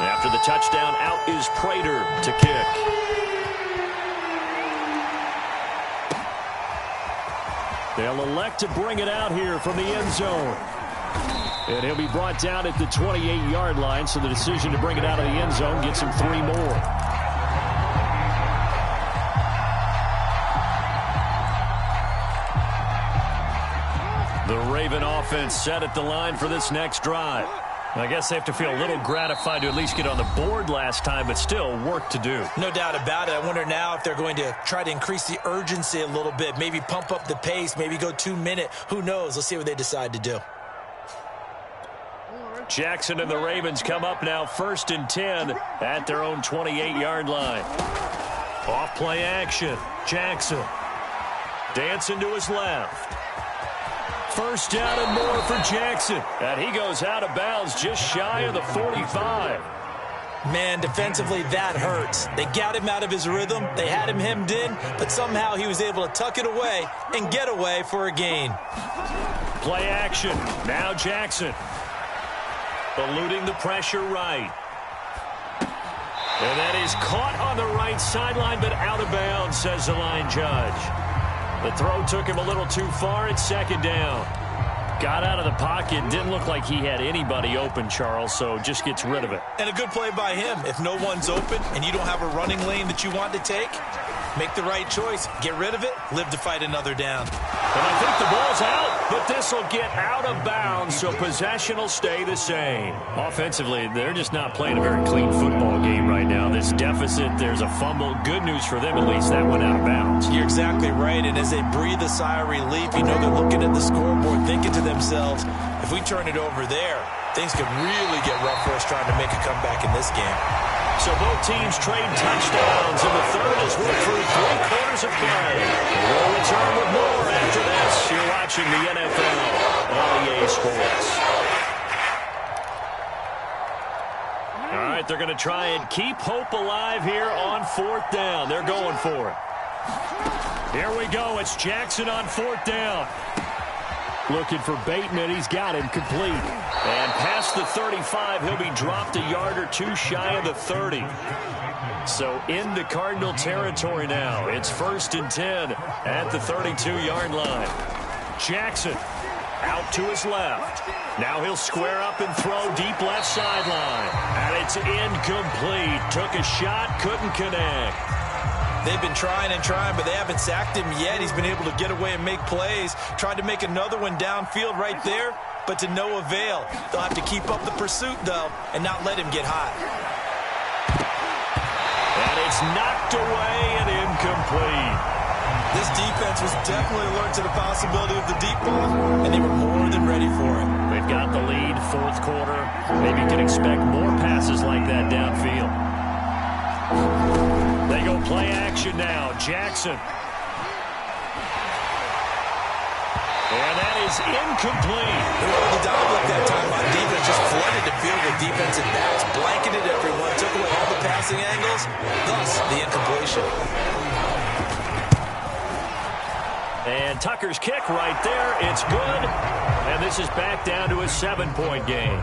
After the touchdown, out is Prater to kick. They'll elect to bring it out here from the end zone. And he'll be brought down at the 28-yard line, so the decision to bring it out of the end zone gets him 3 more. The Raven offense set at the line for this next drive. I guess they have to feel a little gratified to at least get on the board last time, but still work to do. No doubt about it. I wonder now if they're going to try to increase the urgency a little bit, maybe pump up the pace, maybe go 2-minute. Who knows? Let's see what they decide to do. Jackson and the Ravens come up now 1st and 10 at their own 28-yard line. Off play action. Jackson dancing to his left. First down and more for Jackson. And he goes out of bounds just shy of the 45. Man, defensively, that hurts. They got him out of his rhythm. They had him hemmed in, but somehow he was able to tuck it away and get away for a gain. Play action. Now Jackson. Eluding the pressure right. And that is caught on the right sideline, but out of bounds, says the line judge. The throw took him a little too far. It's 2nd down. Got out of the pocket. Didn't look like he had anybody open, Charles, so just gets rid of it. And a good play by him. If no one's open and you don't have a running lane that you want to take, make the right choice. Get rid of it. Live to fight another down. And I think the ball's out, but this will get out of bounds, so possession will stay the same. Offensively, they're just not playing a very clean football game right now. This deficit, there's a fumble. Good news for them, at least that went out of bounds. You're exactly right, and as they breathe a sigh of relief, you know they're looking at the scoreboard, thinking to themselves, if we turn it over there, things could really get rough for us trying to make a comeback in this game. So both teams trade touchdowns in the 3rd as we're through 3 quarters of play. We'll return with more after this. You're watching the NFL on EA Sports. All right, they're going to try and keep hope alive here on 4th down. They're going for it. Here we go. It's Jackson on 4th down. Looking for Bateman. He's got him complete. And past the 35, he'll be dropped a yard or two shy of the 30. So into Cardinal territory now. It's 1st and 10 at the 32-yard line. Jackson out to his left. Now he'll square up and throw deep left sideline. And it's incomplete. Took a shot, couldn't connect. They've been trying and trying, but they haven't sacked him yet. He's been able to get away and make plays. Tried to make another one downfield right there, but to no avail. They'll have to keep up the pursuit, though, and not let him get hot. And it's knocked away and incomplete. This defense was definitely alert to the possibility of the deep ball, and they were more than ready for it. They've got the lead, 4th quarter. Maybe you can expect more passes like that downfield. They go play action now. Jackson. And that is incomplete. The dive that time on defense just flooded the field with defensive backs, blanketed everyone, took away all the passing angles, thus the incompletion. And Tucker's kick right there. It's good. And this is back down to a 7-point game.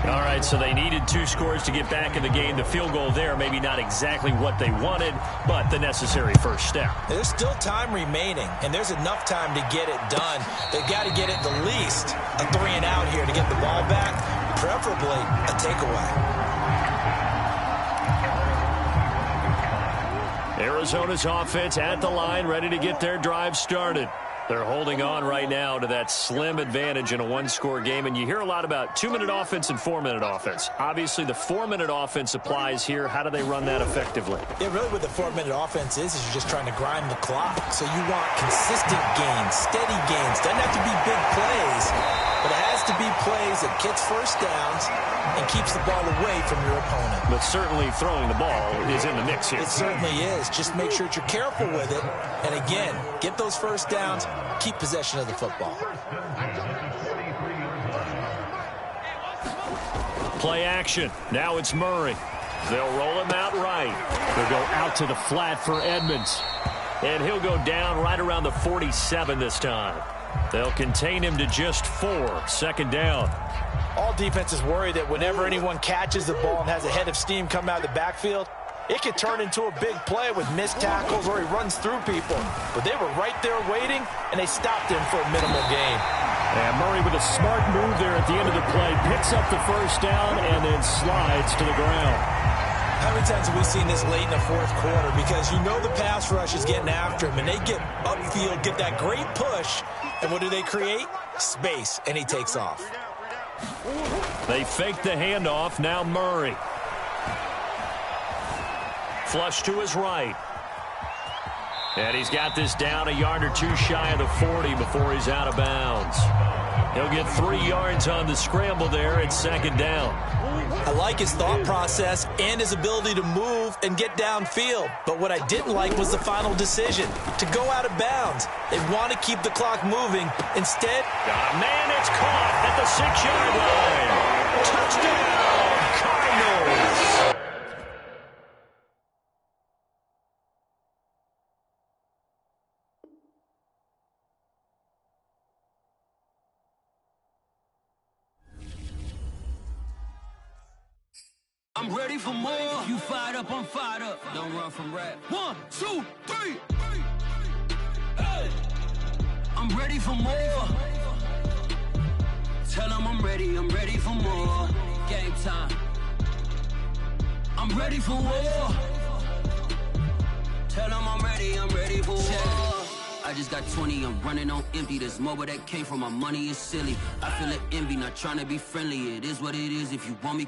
All right, so they needed 2 scores to get back in the game. The field goal there, maybe not exactly what they wanted, but the necessary first step. There's still time remaining, and there's enough time to get it done. They've got to get it the least a 3-and-out here to get the ball back, preferably a takeaway. Arizona's offense at the line, ready to get their drive started. They're holding on right now to that slim advantage in a 1-score game. And you hear a lot about 2-minute offense and 4-minute offense. Obviously, the 4-minute offense applies here. How do they run that effectively? Yeah, really what the 4-minute offense is you're just trying to grind the clock. So you want consistent gains, steady gains. Doesn't have to be big plays, but it has to be plays that gets first downs and keeps the ball away from your opponent. But certainly throwing the ball is in the mix here. It certainly is. Just make sure that you're careful with it. And again, get those first downs, keep possession of the football. Play action. Now it's Murray. They'll roll him out right. They'll go out to the flat for Edmonds. And he'll go down right around the 47 this time. They'll contain him to just 4. 2nd down. All defenses worry that whenever anyone catches the ball and has a head of steam come out of the backfield, it could turn into a big play with missed tackles or he runs through people. But they were right there waiting, and they stopped him for a minimal gain. And Murray with a smart move there at the end of the play. Picks up the first down and then slides to the ground. How many times have we seen this late in the 4th quarter? Because you know the pass rush is getting after him, and they get upfield, get that great push, and what do they create? Space, and he takes off. They fake the handoff. Now Murray. Flush to his right. And he's got this down a yard or 2 shy of the 40 before he's out of bounds. He'll get 3 yards on the scramble there at 2nd down. I like his thought process and his ability to move and get downfield. But what I didn't like was the final decision, to go out of bounds. They want to keep the clock moving. Instead, got a man, it's caught at the 6-yard line. Touchdown, Cardinals. I'm ready for more. You fired up, I'm fired up. Don't run from rap. 1, 2, 3. Hey. I'm ready for more. Tell them I'm ready for more. Game time. I'm ready for war. Tell them I'm ready for war. I just got 20, I'm running on empty. There's more where that came from, my money is silly. I feel it envy, not trying to be friendly. It is what it is if you want me.